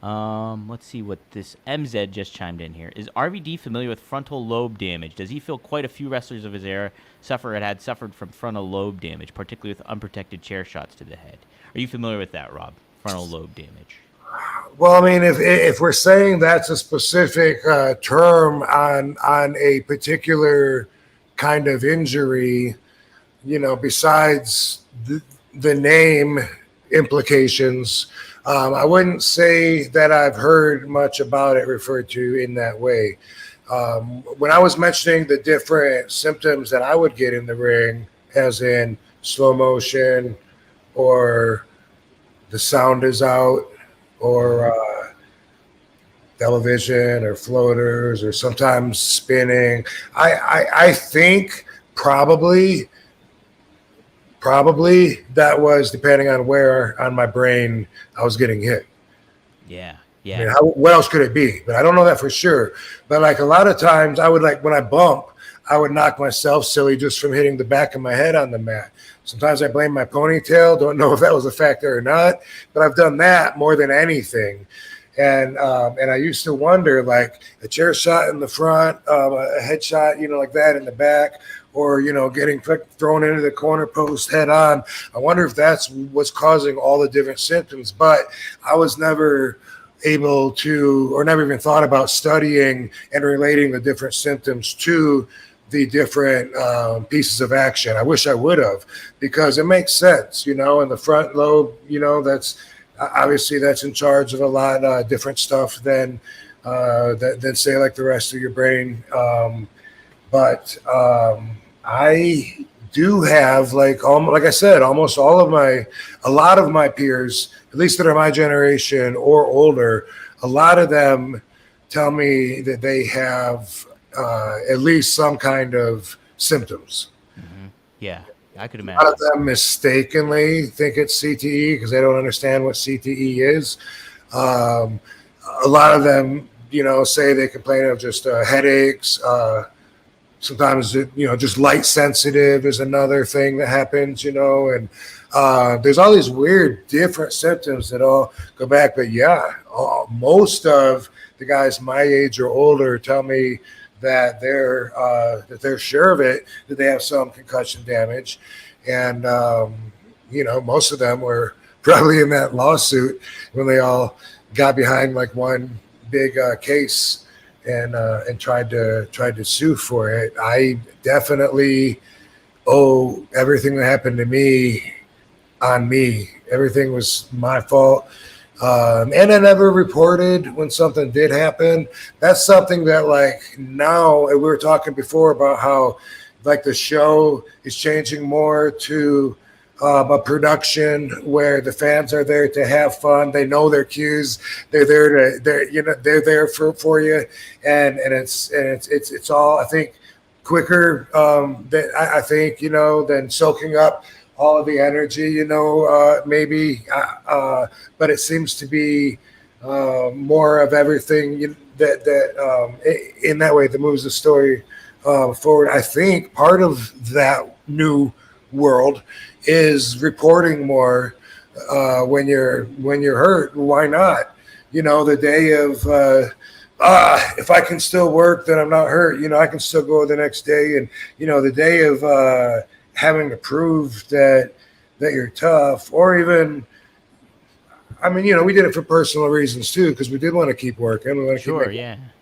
Let's see what this MZ just chimed in here. Is RVD familiar with frontal lobe damage? Does he feel quite a few wrestlers of his era had suffered from frontal lobe damage, particularly with unprotected chair shots to the head? Are you familiar with that, Rob? Frontal lobe damage. Well, I mean, if we're saying that's a specific term on a particular kind of injury, besides the name implications, I wouldn't say that I've heard much about it referred to in that way. When I was mentioning the different symptoms that I would get in the ring, as in slow motion or the sound is out or television or floaters or sometimes spinning, I think probably that was depending on where on my brain I was getting hit. Yeah. I mean, what else could it be? But I don't know that for sure. But like a lot of times I would when I bump, I would knock myself silly just from hitting the back of my head on the mat. Sometimes I blame my ponytail. Don't know if that was a factor or not, but I've done that more than anything. And I used to wonder, like a chair shot in the front, a headshot, like that in the back, or, getting thrown into the corner post head on. I wonder if that's what's causing all the different symptoms. But I was never able to, or never even thought about studying and relating the different symptoms to the different pieces of action. I wish I would have, because it makes sense, in the front lobe, that's obviously that's in charge of a lot of different stuff than say like the rest of your brain. But I do have like I said, almost a lot of my peers, at least that are my generation or older, a lot of them tell me that they have at least some kind of symptoms. Mm-hmm. Yeah, I could imagine. A lot of them mistakenly think it's CTE because they don't understand what CTE is. A lot of them, say they complain of just headaches. Sometimes, just light sensitive is another thing that happens, and there's all these weird different symptoms that all go back. But yeah, most of the guys my age or older tell me that they're sure of it, that they have some concussion damage. And, most of them were probably in that lawsuit when they all got behind like one big case and tried to sue for it. I definitely owe everything that happened to me on me. Everything was my fault. And I never reported when something did happen. That's something that like now, we were talking before about how like the show is changing more to a production where the fans are there to have fun. They know their cues. They're there they're there for you, and it's all, I think, quicker than I think, than soaking up all of the energy, maybe, but it seems to be more of everything in that way that moves the story forward. I think part of that new world is reporting more when you're hurt. Why not? The day of if I can still work, then I'm not hurt. I can still go the next day, and the day of having to prove that you're tough, or even, I mean, we did it for personal reasons too, because we did want to keep working. We want to Sure, keep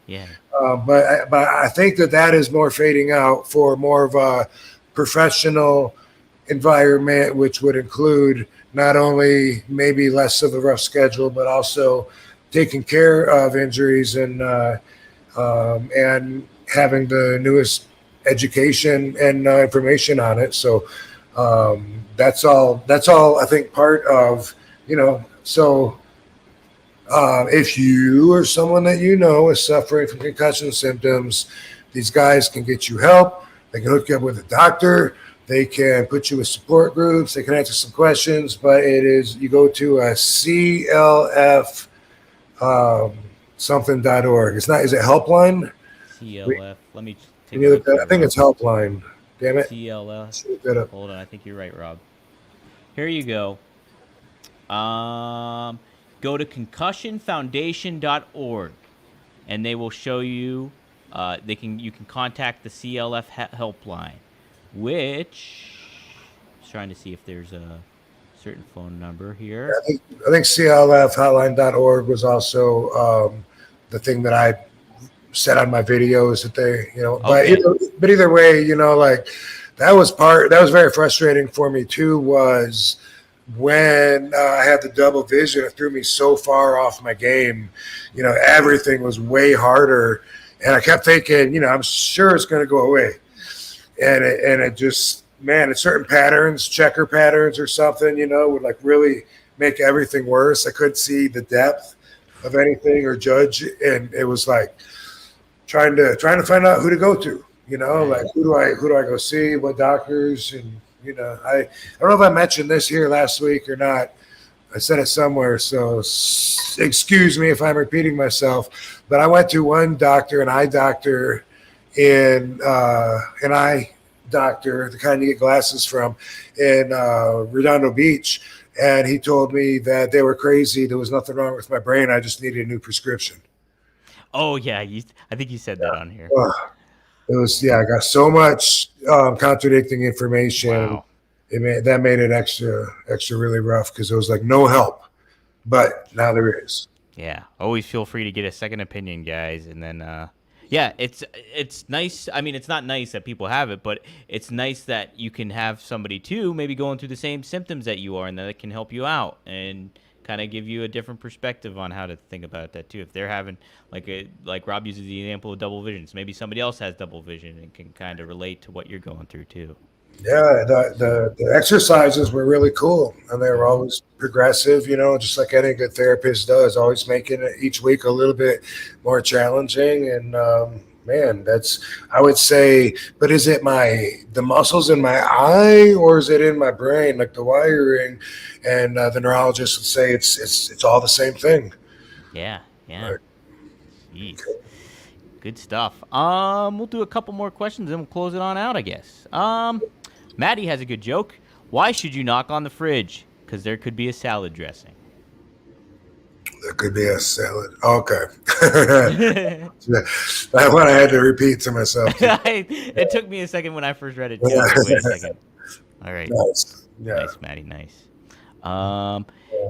yeah. but I think that is more fading out for more of a professional environment, which would include not only maybe less of a rough schedule, but also taking care of injuries and having the newest education and information on it. So that's all I think part of, so if you or someone that is suffering from concussion symptoms, these guys can get you help. They can hook you up with a doctor. They can put you with support groups. They can answer some questions, but you go to a CLF something.org. Is it helpline? CLF. Let me take a look. I think it's helpline. Damn it. CLF. Hold on. I think you're right, Rob. Here you go. Go to concussionfoundation.org, and they will show you. You can contact the CLF helpline, which I was trying to see if there's a certain phone number here. I think CLFhotline.org was also the thing that I said on my videos that they, okay. But either way, that was very frustrating for me too, was when I had the double vision. It threw me so far off my game. Everything was way harder, and I kept thinking, I'm sure it's going to go away. And it just, man, it's certain patterns, checker patterns or something, would like really make everything worse. I couldn't see the depth of anything or judge, and it was like trying to find out who to go to, like who do I go see, what doctors, and I don't know if I mentioned this here last week or not. I said it somewhere, so excuse me if I'm repeating myself, but I went to one doctor, an eye doctor, an eye doctor, the kind you get glasses from, in Redondo Beach, and he told me that they were crazy. There was nothing wrong with my brain. I just needed a new prescription. Oh yeah, I think you said that on here. It was, I got so much contradicting information. Wow. That made it extra really rough, because there was like no help, but now there is. Yeah, always feel free to get a second opinion, guys, and then it's nice. I mean, it's not nice that people have it, but it's nice that you can have somebody too, maybe going through the same symptoms that you are, and that it can help you out and kind of give you a different perspective on how to think about that too. If they're having like Rob uses the example of double vision, so maybe somebody else has double vision and can kind of relate to what you're going through too. Yeah, the exercises were really cool, and they were always progressive, just like any good therapist does, always making it each week a little bit more challenging. And man, that's, I would say, but is it the muscles in my eye, or is it in my brain, like the wiring? And the neurologist would say it's all the same thing. Yeah. Right. Jeez. Good stuff. We'll do a couple more questions and we'll close it on out, I guess. Maddie has a good joke. Why should you knock on the fridge? Because there could be a salad dressing. There could be a salad. Okay. That one I had to repeat to myself. It took me a second when I first read it too. Wait a second. All right. Nice. Yeah. Nice, Maddie. Nice.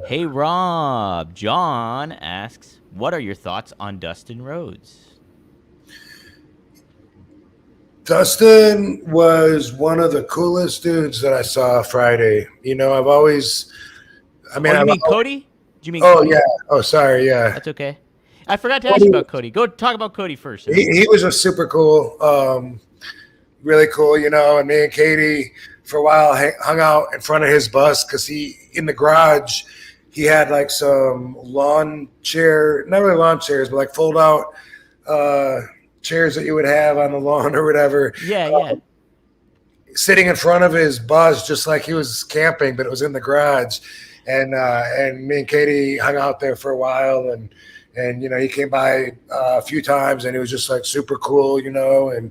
Hey, Rob. John asks, what are your thoughts on Dustin Rhodes? Dustin was one of the coolest dudes that I saw Friday. I've always, you mean Cody? Do you mean Cody? Cody? Yeah. Oh, sorry. Yeah. That's okay. I forgot to ask you about Cody. Go talk about Cody first. He was just super cool. Really cool, and me and Katie for a while hung out in front of his bus because in the garage he had like some lawn chair, not really lawn chairs, but like fold out chairs that you would have on the lawn or whatever. Yeah. Sitting in front of his bus, just like he was camping, but it was in the garage. And me and Katie hung out there for a while, and he came by a few times, and he was just like super cool, and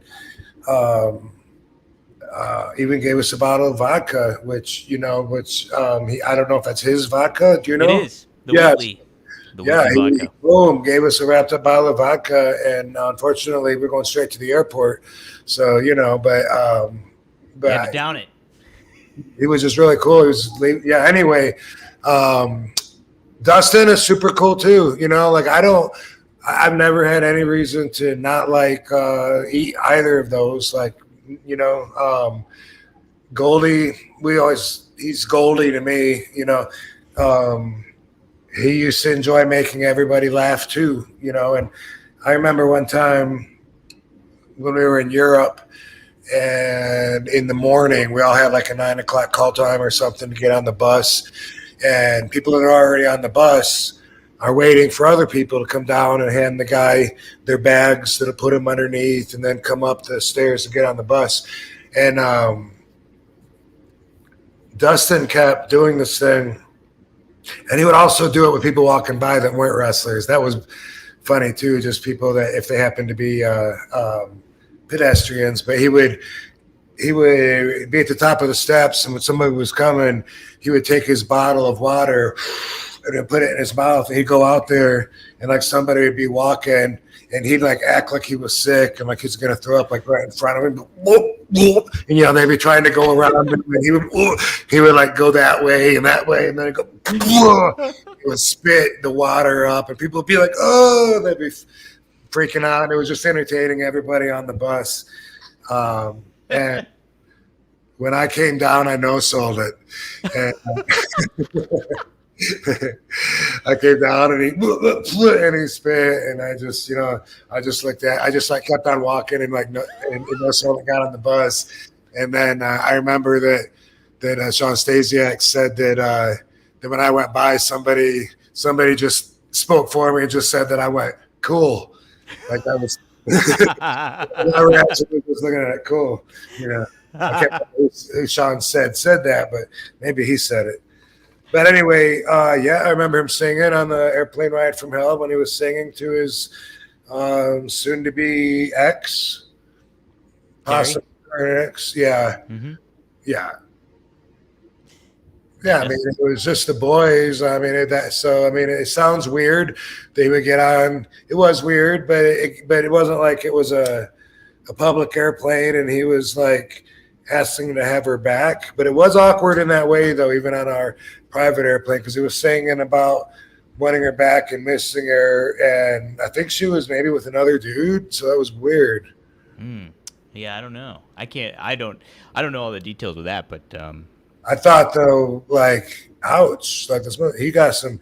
even gave us a bottle of vodka, which I don't know if that's his vodka. Do you know? It is the Whitley. He boom, gave us a wrapped up bottle of vodka, and unfortunately, we're going straight to the airport. So but you had to down it. He was just really cool. He was Anyway, Dustin is super cool too. I've never had any reason to not eat either of those. Goldie, he's Goldie to me. He used to enjoy making everybody laugh too. And I remember one time when we were in Europe. And in the morning, we all had like a 9 o'clock call time or something to get on the bus. And people that are already on the bus are waiting for other people to come down and hand the guy their bags that'll put them underneath and then come up the stairs to get on the bus. And Dustin kept doing this thing. And he would also do it with people walking by that weren't wrestlers. That was funny too, just people that if they happened to be pedestrians, but he would be at the top of the steps, and when somebody was coming, he would take his bottle of water and put it in his mouth, and he'd go out there, and like somebody would be walking, and he'd like act like he was sick and like he's gonna throw up like right in front of him, and they'd be trying to go around him, and he would like go that way, and then he'd go, he would spit the water up, and people would be like, oh, they'd be freaking out. It was just entertaining everybody on the bus. And when I came down, I no-sold it. And I came down and he spit, and I just looked at, I kept on walking and no-sold got on the bus. And then I remember that Sean Stasiak said that when I went by, somebody just spoke for me and just said that I went cool. Like that was my reaction was just looking at it cool. I can't remember who Sean said that, but maybe he said it. But anyway, I remember him singing on the airplane ride from hell when he was singing to his soon-to-be ex. Possibly ex, yeah. Mm-hmm. Yeah. Yeah, I mean, it was just the boys. I mean, it sounds weird. They would get on. It was weird, but it wasn't like it was a public airplane, and he was like asking to have her back. But it was awkward in that way, though, even on our private airplane, because he was singing about wanting her back and missing her, and I think she was maybe with another dude. So that was weird. Yeah, I don't know. I don't know all the details of that, but. I thought though, like, ouch! Like this, he got some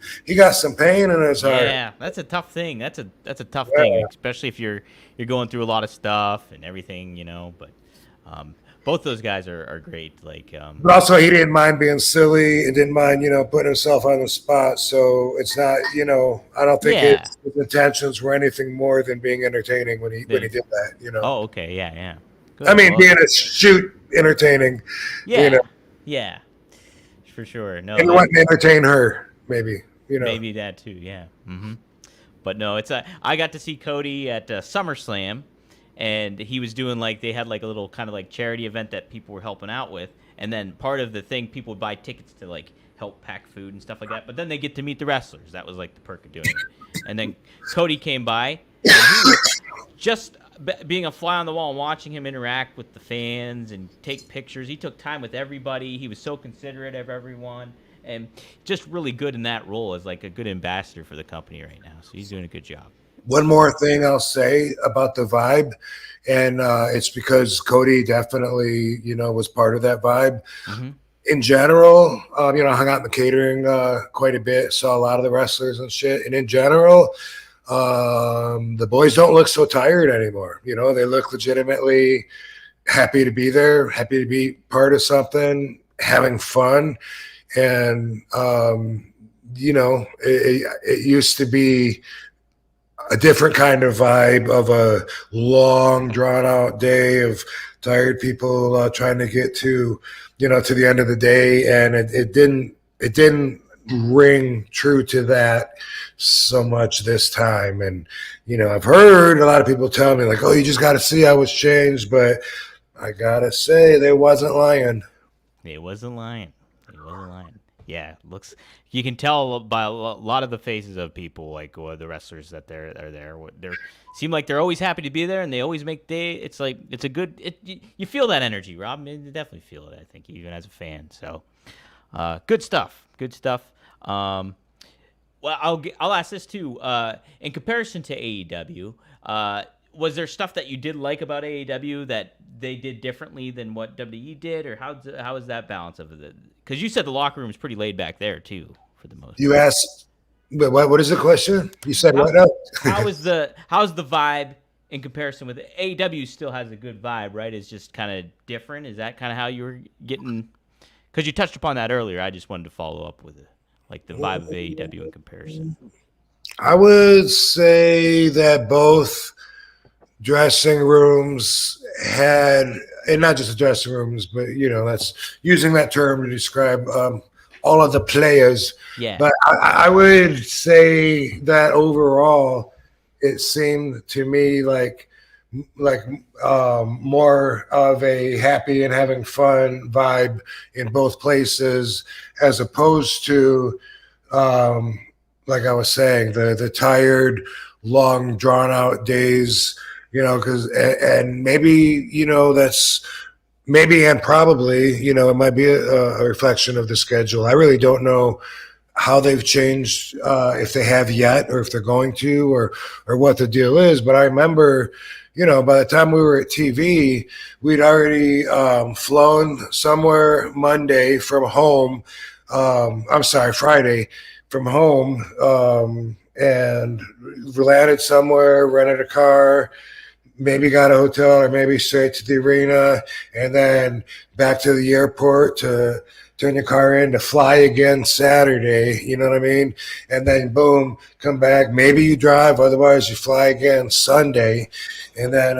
pain in his heart. Yeah, that's a tough thing. That's a tough thing, especially if you're going through a lot of stuff and everything, But both those guys are great. Like, but also he didn't mind being silly and didn't mind, putting himself on the spot. So it's not, I don't think his intentions were anything more than being entertaining when he did that. Oh, okay, yeah. Good. I mean, being a shoot entertaining. Yeah. Yeah, for sure. No, and wanting to entertain her, maybe. Maybe that too. Yeah. Mm-hmm. But no, I got to see Cody at SummerSlam, and he was doing they had a little kind of charity event that people were helping out with, and then part of the thing, people would buy tickets to help pack food and stuff like that. But then they get to meet the wrestlers. That was the perk of doing it. And then Cody came by, and he was just being a fly on the wall and watching him interact with the fans and take pictures. He took time with everybody. He was so considerate of everyone, and just really good in that role as a good ambassador for the company right now. So he's doing a good job. One more thing I'll say about the vibe, and it's because Cody definitely, was part of that vibe. Mm-hmm. In general, I hung out in the catering quite a bit, saw a lot of the wrestlers and shit. And in general, the boys don't look so tired anymore. They look legitimately happy to be there, happy to be part of something, having fun. And, it used to be a different kind of vibe of a long, drawn out day of tired people trying to get to the end of the day. And it didn't ring true to that so much this time. And, I've heard a lot of people tell me like, oh, you just got to see how it's changed. But I got to say, they wasn't lying. It wasn't lying. Yeah, looks. You can tell by a lot of the faces of people, like the wrestlers that are there. They seem like they're always happy to be there, and they always make day. It's like it's a good. You feel that energy, Rob. I mean, you definitely feel it. I think even as a fan. So, good stuff. Good stuff. Well, I'll ask this too. In comparison to AEW, was there stuff that you did like about AEW that they did differently than what WWE did, or how is that balance of it? Because you said the locker room is pretty laid back there too, for the most. You asked, what is the question? You said what now? how's the vibe in comparison with AEW? Still has a good vibe, right? It's just kind of different. Is that kind of how you were getting? Because you touched upon that earlier. I just wanted to follow up with it, like the vibe of AEW in comparison. I would say that both dressing rooms had, and not just the dressing rooms, but that's using that term to describe all of the players. Yeah. But I would say that overall, it seemed to me like more of a happy and having fun vibe in both places, as opposed to like I was saying, the tired, long, drawn out days. Because and maybe that's maybe and probably it might be a reflection of the schedule. I really don't know how they've changed, if they have yet, or if they're going to, or what the deal is. But I remember, by the time we were at TV, we'd already flown somewhere Monday from home. Friday from home, and landed somewhere, rented a car, maybe got a hotel, or maybe straight to the arena, and then back to the airport to turn your car in to fly again Saturday, you know what I mean? And then boom, come back. Maybe you drive, otherwise you fly again Sunday. And then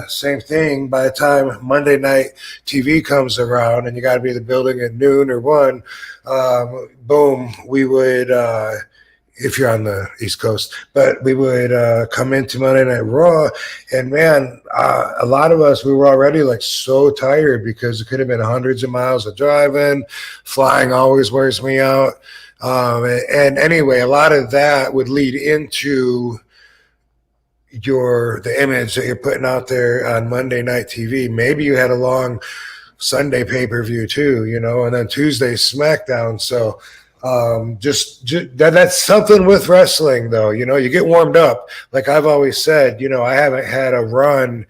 same thing, by the time Monday night TV comes around and you got to be in the building at noon or 1, boom, we would if you're on the East Coast, but we would come into Monday Night Raw, and man, a lot of us, we were already like so tired because it could have been hundreds of miles of driving. Flying always wears me out. And anyway, a lot of that would lead into the image that you're putting out there on Monday Night TV. Maybe you had a long Sunday pay-per-view too, and then Tuesday SmackDown. So just that's something with wrestling, though. You get warmed up. Like I've always said, I haven't had a run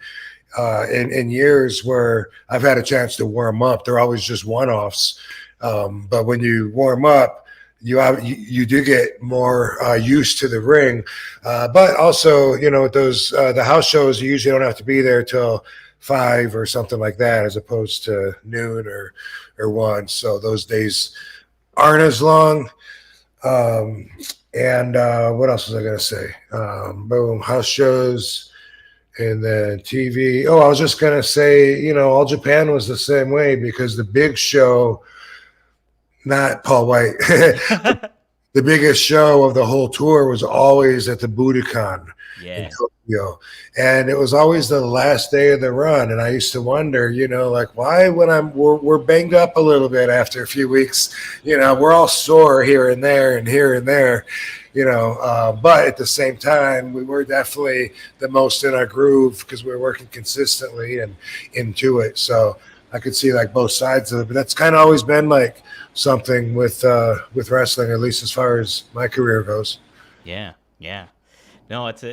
in years where I've had a chance to warm up. They're always just one-offs. But when you warm up, you do get more used to the ring. But also, with those the house shows, you usually don't have to be there till 5 or something like that, as opposed to noon or 1. So those days aren't as long. And what else was I going to say? Boom, house shows, and then TV. Oh, I was just going to say, All Japan was the same way, because the big show, not Paul White, the biggest show of the whole tour was always at the Budokan in Tokyo. And it was always the last day of the run. And I used to wonder, like, why when we're banged up a little bit after a few weeks, we're all sore here and there and here and there, but at the same time, we were definitely the most in our groove because we were working consistently and into it. So I could see like both sides of it, but that's kind of always been like something with wrestling, at least as far as my career goes. Yeah. No, it's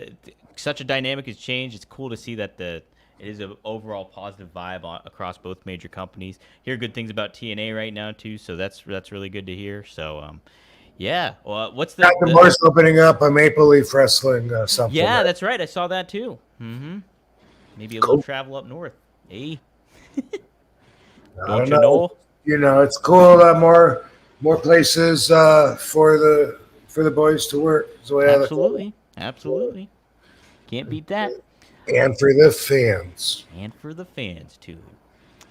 such a dynamic has changed. It's cool to see that it is an overall positive vibe across both major companies. Hear good things about TNA right now too, so that's really good to hear. So, yeah. Well, what's the Morse opening up a Maple Leaf Wrestling something? Yeah, that's right. I saw that too. Mm-hmm. Maybe a little travel up north. Hey. I Don't don't you know. know? You know, it's cool. More places for the boys to work. Is the way I look at it. Absolutely. Absolutely. Can't beat that. And for the fans. And for the fans, too.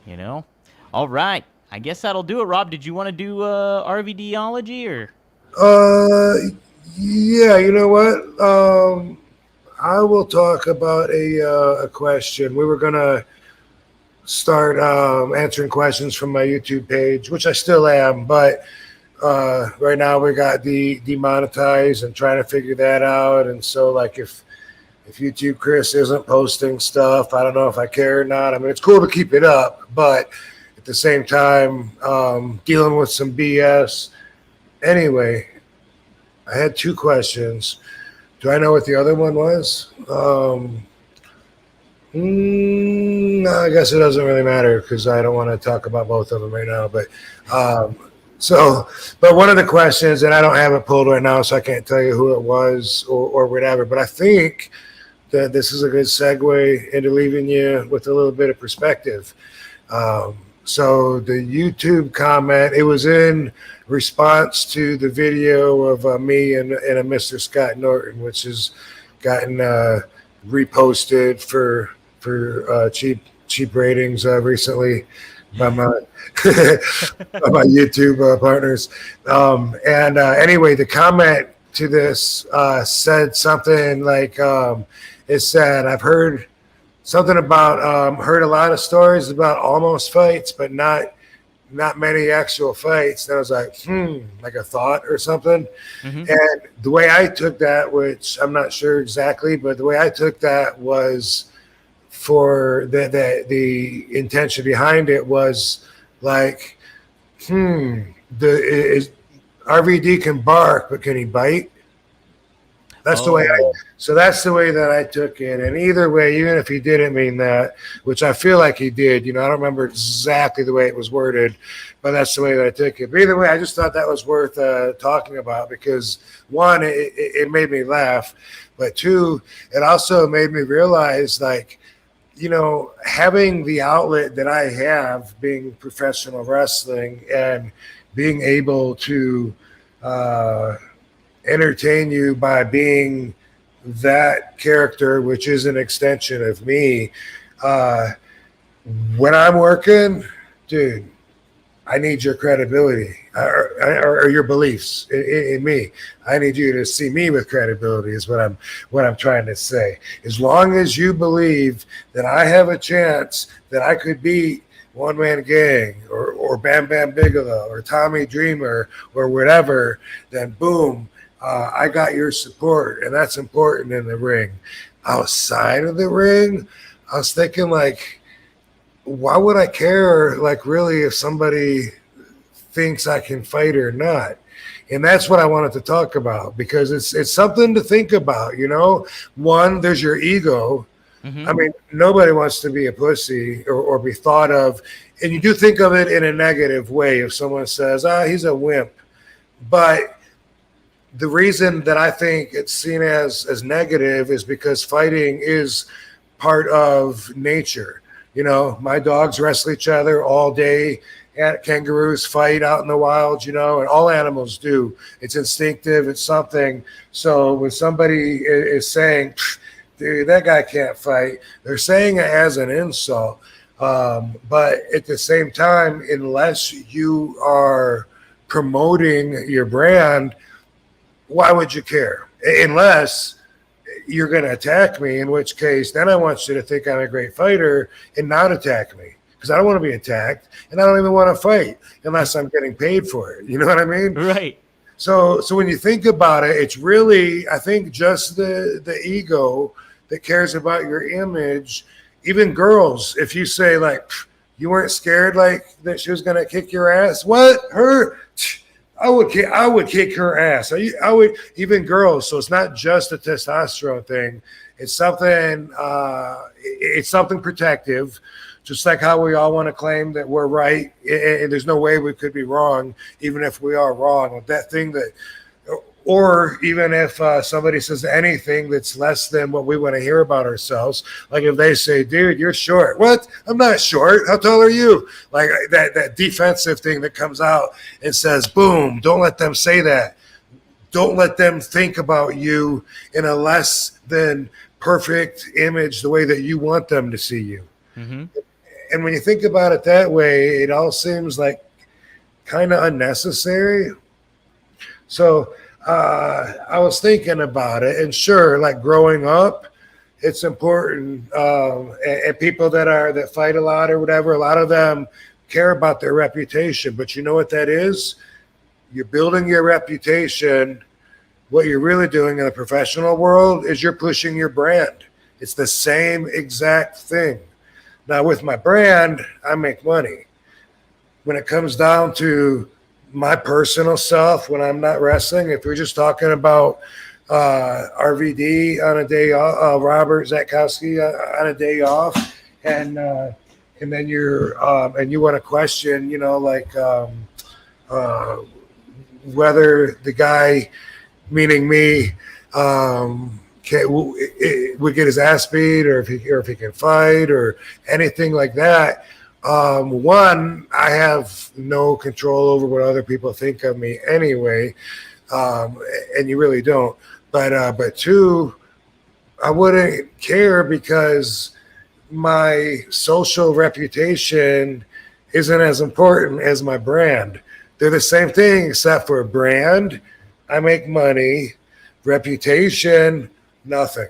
You know? All right. I guess that'll do it, Rob. Did you want to do RVDology or? Uh, yeah. You know what? I will talk about a question. We were gonna start answering questions from my YouTube page, which I still am, but right now we got demonetized and trying to figure that out. And so, like, if YouTube Chris isn't posting stuff, I don't know if I care or not. I mean, it's cool to keep it up, but at the same time, dealing with some BS. Anyway, I had two questions. Do I know what the other one was? No, I guess it doesn't really matter because I don't want to talk about both of them right now. But but one of the questions, and I don't have it pulled right now, so I can't tell you who it was or whatever. But I think that this is a good segue into leaving you with a little bit of perspective. So the YouTube comment, it was in response to the video of me and a Mr. Scott Norton, which has gotten reposted for cheap ratings recently by my by my YouTube partners. Anyway, the comment to this said something like, it said, I've heard something about heard a lot of stories about almost fights, but not many actual fights. And I was like, like a thought or something. Mm-hmm. And the way I took that, which I'm not sure exactly, but the way I took that was for the intention behind it was like, RVD can bark, but can he bite? That's the way that's the way that I took it. And either way, even if he didn't mean that, which I feel like he did, I don't remember exactly the way it was worded, but that's the way that I took it. But either way, I just thought that was worth talking about because one, it made me laugh, but two, it also made me realize, like, having the outlet that I have, being professional wrestling and being able to entertain you by being that character, which is an extension of me. When I'm working, dude, I need your credibility or your beliefs in me. I need you to see me with credibility is what I'm trying to say. As long as you believe that I have a chance that I could beat One Man Gang or Bam Bam Bigelow or Tommy Dreamer or whatever, then boom, I got your support, and that's important in the ring. Outside of the ring, I was thinking, like, why would I care, like, really, if somebody thinks I can fight or not? And that's what I wanted to talk about because it's something to think about, One, there's your ego. Mm-hmm. I mean, nobody wants to be a pussy or be thought of, and you do think of it in a negative way if someone says, he's a wimp. But the reason that I think it's seen as negative is because fighting is part of nature. My dogs wrestle each other all day. Kangaroos fight out in the wild, and all animals do. It's instinctive. It's something. So when somebody is saying, dude, that guy can't fight, they're saying it as an insult. But at the same time, unless you are promoting your brand, why would you care? Unless you're going to attack me, in which case then I want you to think I'm a great fighter and not attack me because I don't want to be attacked and I don't even want to fight unless I'm getting paid for it. You know what I mean? Right. So when you think about it, it's really, I think, just the ego that cares about your image. Even girls, if you say, like, you weren't scared, like, that she was going to kick your ass. What? Her? I would kick her ass. I would, even girls. So it's not just a testosterone thing. It's something. It's something protective, just like how we all want to claim that we're right, and there's no way we could be wrong, even if we are wrong. That thing that Or even if somebody says anything that's less than what we want to hear about ourselves, like if they say, dude, you're short. What? I'm not short. How tall are you? Like that defensive thing that comes out and says, boom, don't let them say that. Don't let them think about you in a less than perfect image the way that you want them to see you. Mm-hmm. And when you think about it that way, it all seems like kind of unnecessary. So I was thinking about it, and sure, like growing up, it's important. And people that fight a lot or whatever, a lot of them care about their reputation. But you know what that is? You're building your reputation. What you're really doing in the professional world is you're pushing your brand. It's the same exact thing. Now, with my brand, I make money. When it comes down to my personal self, when I'm not wrestling, if we're just talking about RVD on a day off, Robert Zatkowski on a day off, and then you're and you want to question, like whether the guy, meaning me, would get his ass beat, or if he can fight, or anything like that. One, I have no control over what other people think of me anyway, and you really don't. But two, I wouldn't care because my social reputation isn't as important as my brand. They're the same thing, except for brand, I make money. Reputation, nothing.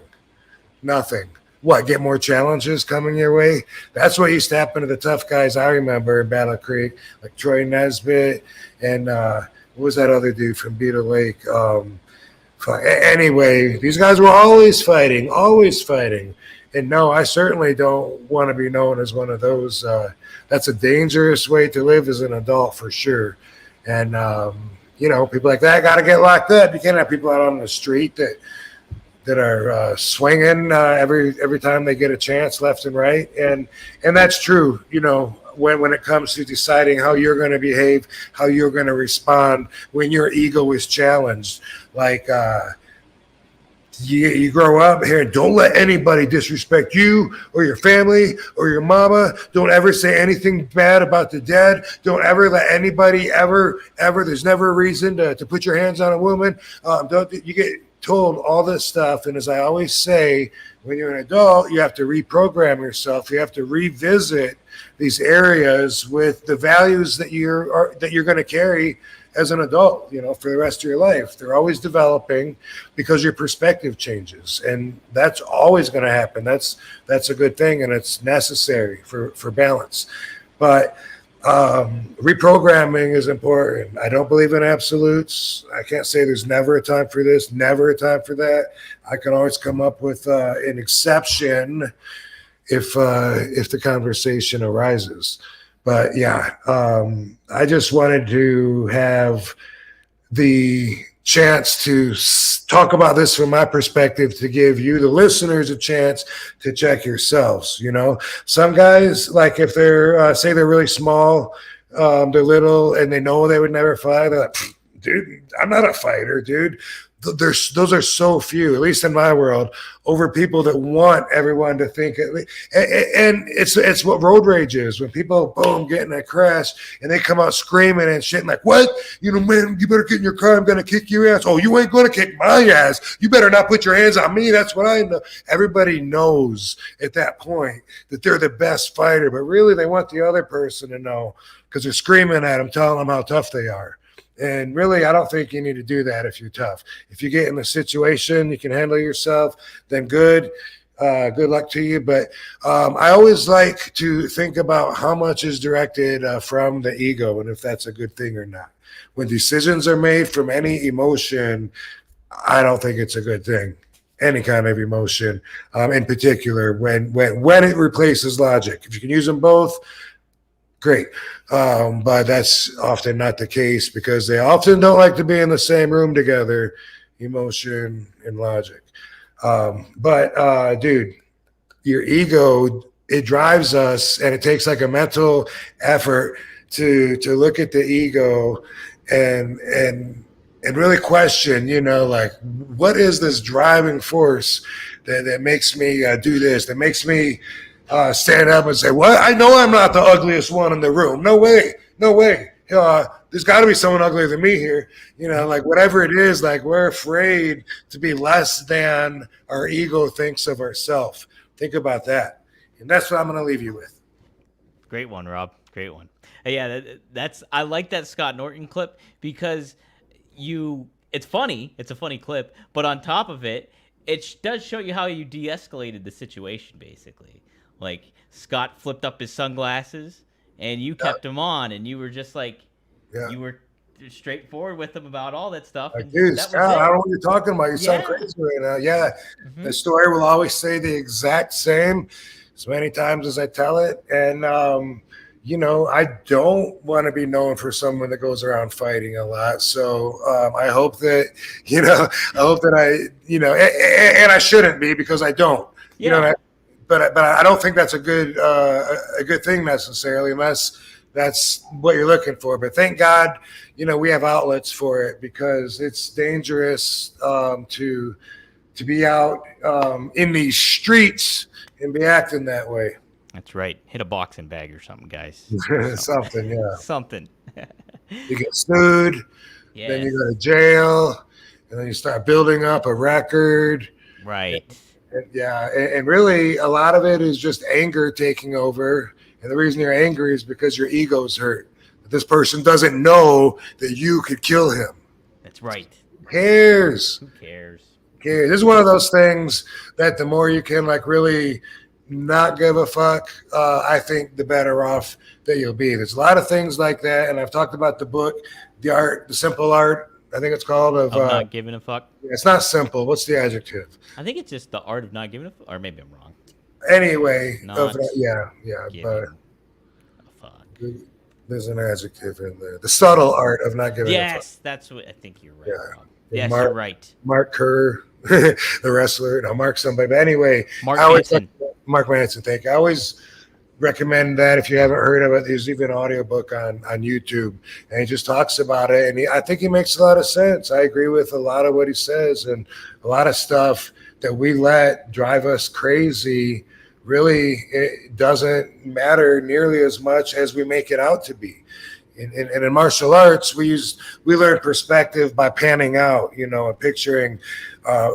What, get more challenges coming your way? That's what used to happen to the tough guys I remember in Battle Creek, like Troy Nesbitt and what was that other dude from Beetle Lake? Anyway, these guys were always fighting. And no, I certainly don't want to be known as one of those. That's a dangerous way to live as an adult for sure. And, people like that got to get locked up. You can't have people out on the street that are swinging every time they get a chance, left and right, and that's true. When it comes to deciding how you're going to behave, how you're going to respond when your ego is challenged. Like you grow up here, don't let anybody disrespect you or your family or your mama. Don't ever say anything bad about the dead. Don't ever let anybody ever. There's never a reason to put your hands on a woman. You get told all this stuff, and as I always say, when you're an adult, you have to reprogram yourself. You have to revisit these areas with the values that you're going to carry as an adult, for the rest of your life. They're always developing because your perspective changes, and that's always going to happen. That's a good thing, and it's necessary for balance. But reprogramming is important. I don't believe in absolutes. I can't say there's never a time for this, never a time for that. I can always come up with an exception if the conversation arises. But yeah, I just wanted to have the chance to talk about this from my perspective, to give you, the listeners, a chance to check yourselves. Some guys, like if they're say they're really small, they're little, and they know they would never fight. They're like, dude, I'm not a fighter, dude. Those are so few, at least in my world, over people that want everyone to think. And it's what road rage is. When people, boom, get in a crash and they come out screaming and shit, and like, what? Man, you better get in your car. I'm going to kick your ass. Oh, you ain't going to kick my ass. You better not put your hands on me. That's what I know. Everybody knows at that point that they're the best fighter, but really they want the other person to know because they're screaming at them, telling them how tough they are. And really, I don't think you need to do that if you're tough. If you get in the situation, you can handle yourself, then good. Good luck to you. But I always like to think about how much is directed from the ego and if that's a good thing or not. When decisions are made from any emotion, I don't think it's a good thing. Any kind of emotion, in particular, when it replaces logic. If you can use them both, great. But that's often not the case because they often don't like to be in the same room together, emotion and logic. But dude, your ego, it drives us, and it takes like a mental effort to look at the ego and and really question, like, what is this driving force that makes me do this, that makes me stand up and say, well, I know I'm not the ugliest one in the room. No way. No way. There's got to be someone uglier than me here. Like whatever it is, like we're afraid to be less than our ego thinks of ourselves. Think about that. And that's what I'm going to leave you with. Great one, Rob. Great one. Yeah, that's I like that Scott Norton clip because it's funny. It's a funny clip, but on top of it, it does show you how you de-escalated the situation, basically. Like, Scott flipped up his sunglasses, and you kept him on, and you were just like, you were straightforward with him about all that stuff. Like, dude, Scott, I don't know what you're talking about. You sound crazy right now. Yeah, the story will always say the exact same as many times as I tell it. And, I don't want to be known for someone that goes around fighting a lot. So I hope that, and I shouldn't be because I don't. But I don't think that's a good thing necessarily, unless that's what you're looking for. But thank God, we have outlets for it, because it's dangerous to be out in these streets and be acting that way. That's right. Hit a boxing bag or something, guys. Something, yeah. Something. You get sued, then you go to jail, and then you start building up a record. Right. And really, a lot of it is just anger taking over. And the reason you're angry is because your ego's hurt. This person doesn't know that you could kill him. That's right. Who cares? Who cares? This is one of those things that the more you can really not give a fuck, I think the better off that you'll be. There's a lot of things like that. And I've talked about the book, The Simple Art, I think it's called, of not giving a fuck. It's not simple. What's the adjective? I think it's just the art of not giving a fuck, or maybe I'm wrong. Anyway, but a fuck. There's an adjective in there. The subtle art of not giving a fuck. Yes, that's what I think you're right. Yeah. Yes, you're right. Mark Kerr, the wrestler. No, Mark somebody. But anyway, Mark Manson, thank you. I always recommend that if you haven't heard of it. There's even an audiobook on YouTube, and he just talks about it. And I think he makes a lot of sense. I agree with a lot of what he says, and a lot of stuff that we let drive us crazy really, it doesn't matter nearly as much as we make it out to be. And in martial arts, we learn perspective by panning out, and picturing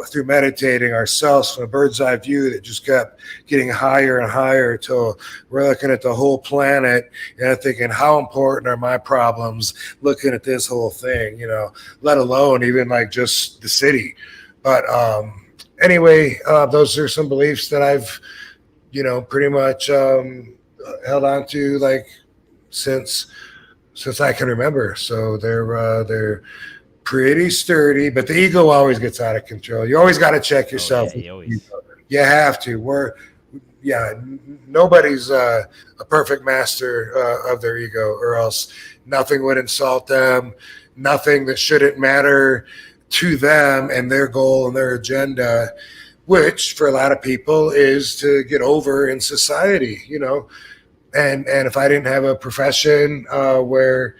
through meditating ourselves from a bird's eye view that just kept getting higher and higher until we're looking at the whole planet and thinking, how important are my problems looking at this whole thing, let alone even like just the city. But anyway, those are some beliefs that I've, pretty much held on to since I can remember. So they're pretty sturdy, but the ego always gets out of control. You always got to check yourself. You have to. Nobody's a perfect master of their ego, or else nothing would insult them. Nothing that shouldn't matter to them and their goal and their agenda, which for a lot of people is to get over in society, And if I didn't have a profession where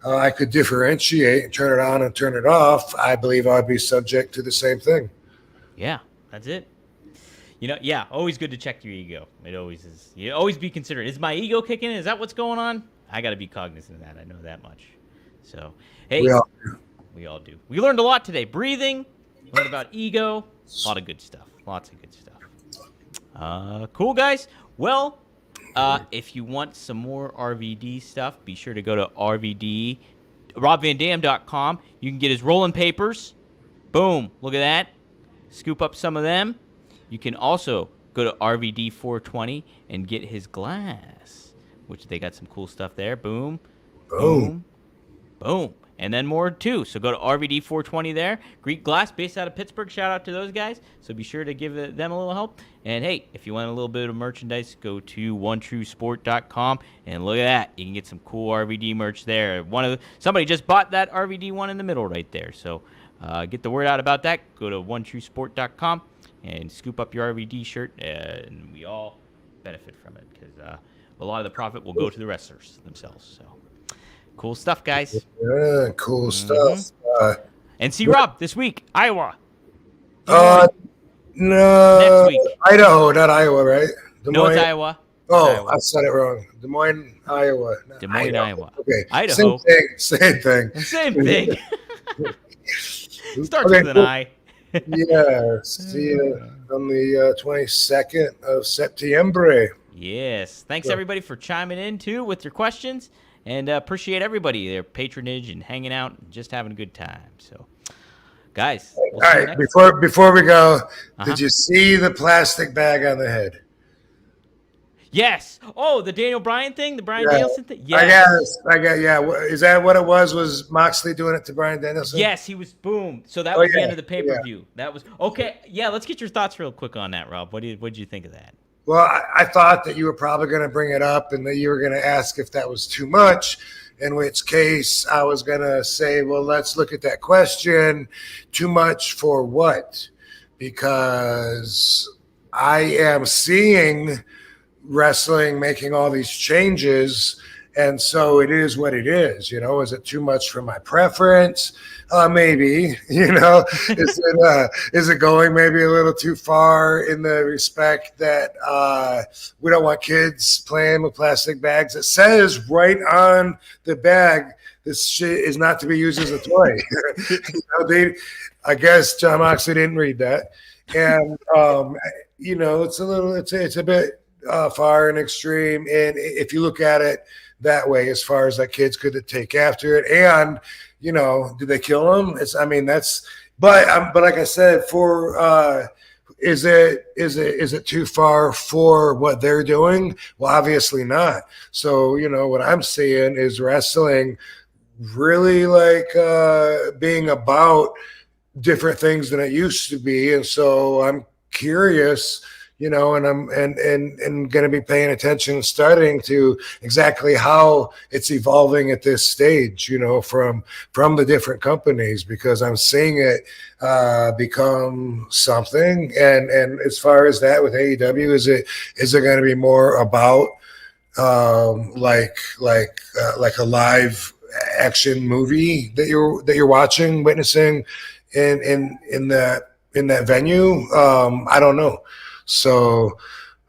I could differentiate and turn it on and turn it off, I believe I'd be subject to the same thing. Yeah, that's it. Always good to check your ego. It always is. You always be considerate. Is my ego kicking in? Is that what's going on? I got to be cognizant of that. I know that much. So, hey, we all do. We learned a lot today. Breathing, learned about ego, a lot of good stuff. Lots of good stuff. Cool, guys. Well, if you want some more RVD stuff, be sure to go to RobVanDam.com. You can get his rolling papers. Boom. Look at that. Scoop up some of them. You can also go to RVD420 and get his glass, which they got some cool stuff there. Boom. Boom. Boom. And then more too. So go to RVD420 there. Greek Glass, based out of Pittsburgh. Shout out to those guys. So be sure to give them a little help. And hey, if you want a little bit of merchandise, go to OneTrueSport.com and look at that. You can get some cool RVD merch there. Somebody just bought that RVD one in the middle right there. So get the word out about that. Go to OneTrueSport.com and scoop up your RVD shirt, and we all benefit from it because a lot of the profit will go to the wrestlers themselves. So. Cool stuff, guys. Yeah, cool stuff. And see Rob this week, Iowa. No. Next week. Idaho, not Iowa, right? Des No, it's Moines? Iowa. Oh, Iowa. I said it wrong. Des Moines, Iowa. Des Moines, Iowa. Okay. Idaho. Same thing. Same thing. Starts Okay, with an cool. I. Yeah. See you on the 22nd of September. Yes. Thanks, everybody, for chiming in, too, with your questions. And appreciate everybody, their patronage and hanging out and just having a good time. So, guys. We'll All see you right. next Before we go, did you see the plastic bag on the head? Yes. Oh, the Daniel Bryan thing? The Bryan Yeah. Danielson thing? Yes. Yeah. Is that what it was? Was Moxley doing it to Bryan Danielson? Yes, he was. Boom. So that was the end of the pay-per-view. Yeah. That was okay. Yeah, let's get your thoughts real quick on that, Rob. What did you think of that? Well, I thought that you were probably going to bring it up and that you were going to ask if that was too much, in which case I was going to say, well, let's look at that question. Too much for what? Because I am seeing wrestling making all these changes, and so it is what it is. Is it too much for my preference? Maybe. Is it going maybe a little too far in the respect that we don't want kids playing with plastic bags? It says right on the bag, this shit is not to be used as a toy. I guess John Moxley didn't read that, and it's a bit far and extreme. And if you look at it that way, as far as that kids could take after it, and do they kill them? But like I said, is it too far for what they're doing? Well, obviously not. So what I'm seeing is wrestling really like being about different things than it used to be, and so I'm curious. And I'm and going to be paying attention, starting to exactly how it's evolving at this stage, from the different companies, because I'm seeing it become something. And as far as that with AEW, is it going to be more about like a live action movie that you're watching, witnessing in that venue? I don't know. So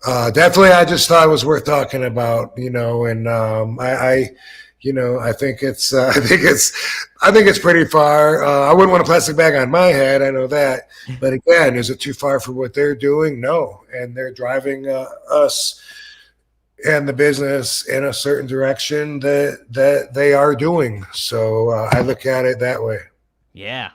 definitely, I just thought it was worth talking about, and I think it's pretty far. I wouldn't want a plastic bag on my head. I know that, but again, is it too far for what they're doing? No, and they're driving us and the business in a certain direction that they are doing. So I look at it that way. Yeah,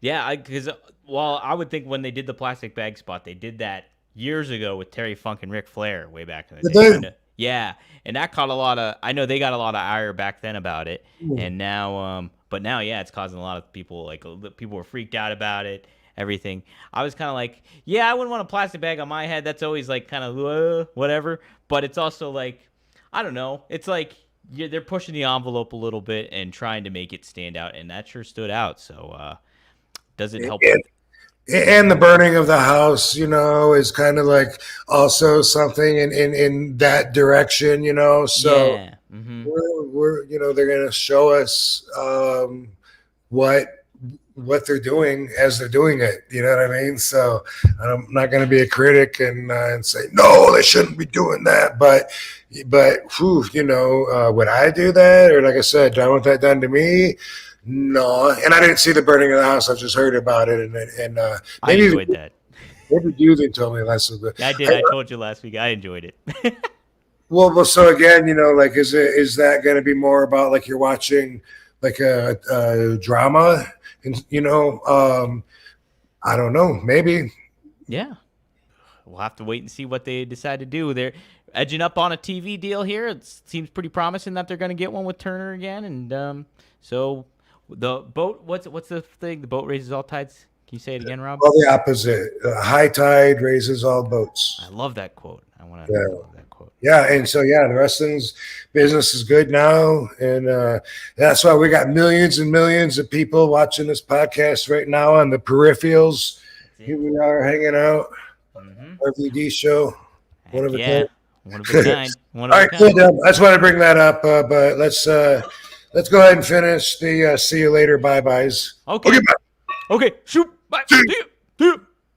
because I would think when they did the plastic bag spot, they did that years ago with Terry Funk and Ric Flair way back in the day. Yeah, and that caught a lot of. I know they got a lot of ire back then about it, and now, it's causing a lot of people people were freaked out about it. Everything. I was kind of like, yeah, I wouldn't want a plastic bag on my head. That's always like kind of whatever. But it's also like, I don't know. It's like they're pushing the envelope a little bit and trying to make it stand out, and that sure stood out. So does it help? And the burning of the house, is kind of like also something in that direction, So yeah. Mm-hmm. we're they're going to show us what they're doing as they're doing it. You know what I mean? So I'm not going to be a critic and say no, they shouldn't be doing that. But would I do that? Or like I said, do I want that done to me? No, and I didn't see the burning of the house. I've just heard about it, and I enjoyed that. Maybe you told me last week. I did. I told you last week. I enjoyed it. Well, so again, is that going to be more about like you're watching like a drama, and I don't know, maybe. Yeah, we'll have to wait and see what they decide to do. They're edging up on a TV deal here. It seems pretty promising that they're going to get one with Turner again, and so. The boat, what's the thing? The boat raises all tides. Can you say it again, Rob? Well, the opposite. High tide raises all boats. I love that quote. I love that quote. Yeah, and so the wrestling's business is good now, and that's why we got millions and millions of people watching this podcast right now on the peripherals. Here we are hanging out. Mm-hmm. RVD show. One of a kind. One of a kind. All right, cool. I just want to bring that up, but let's go ahead and finish the see you later bye-byes. Okay. Okay, shoot. Bye. See you.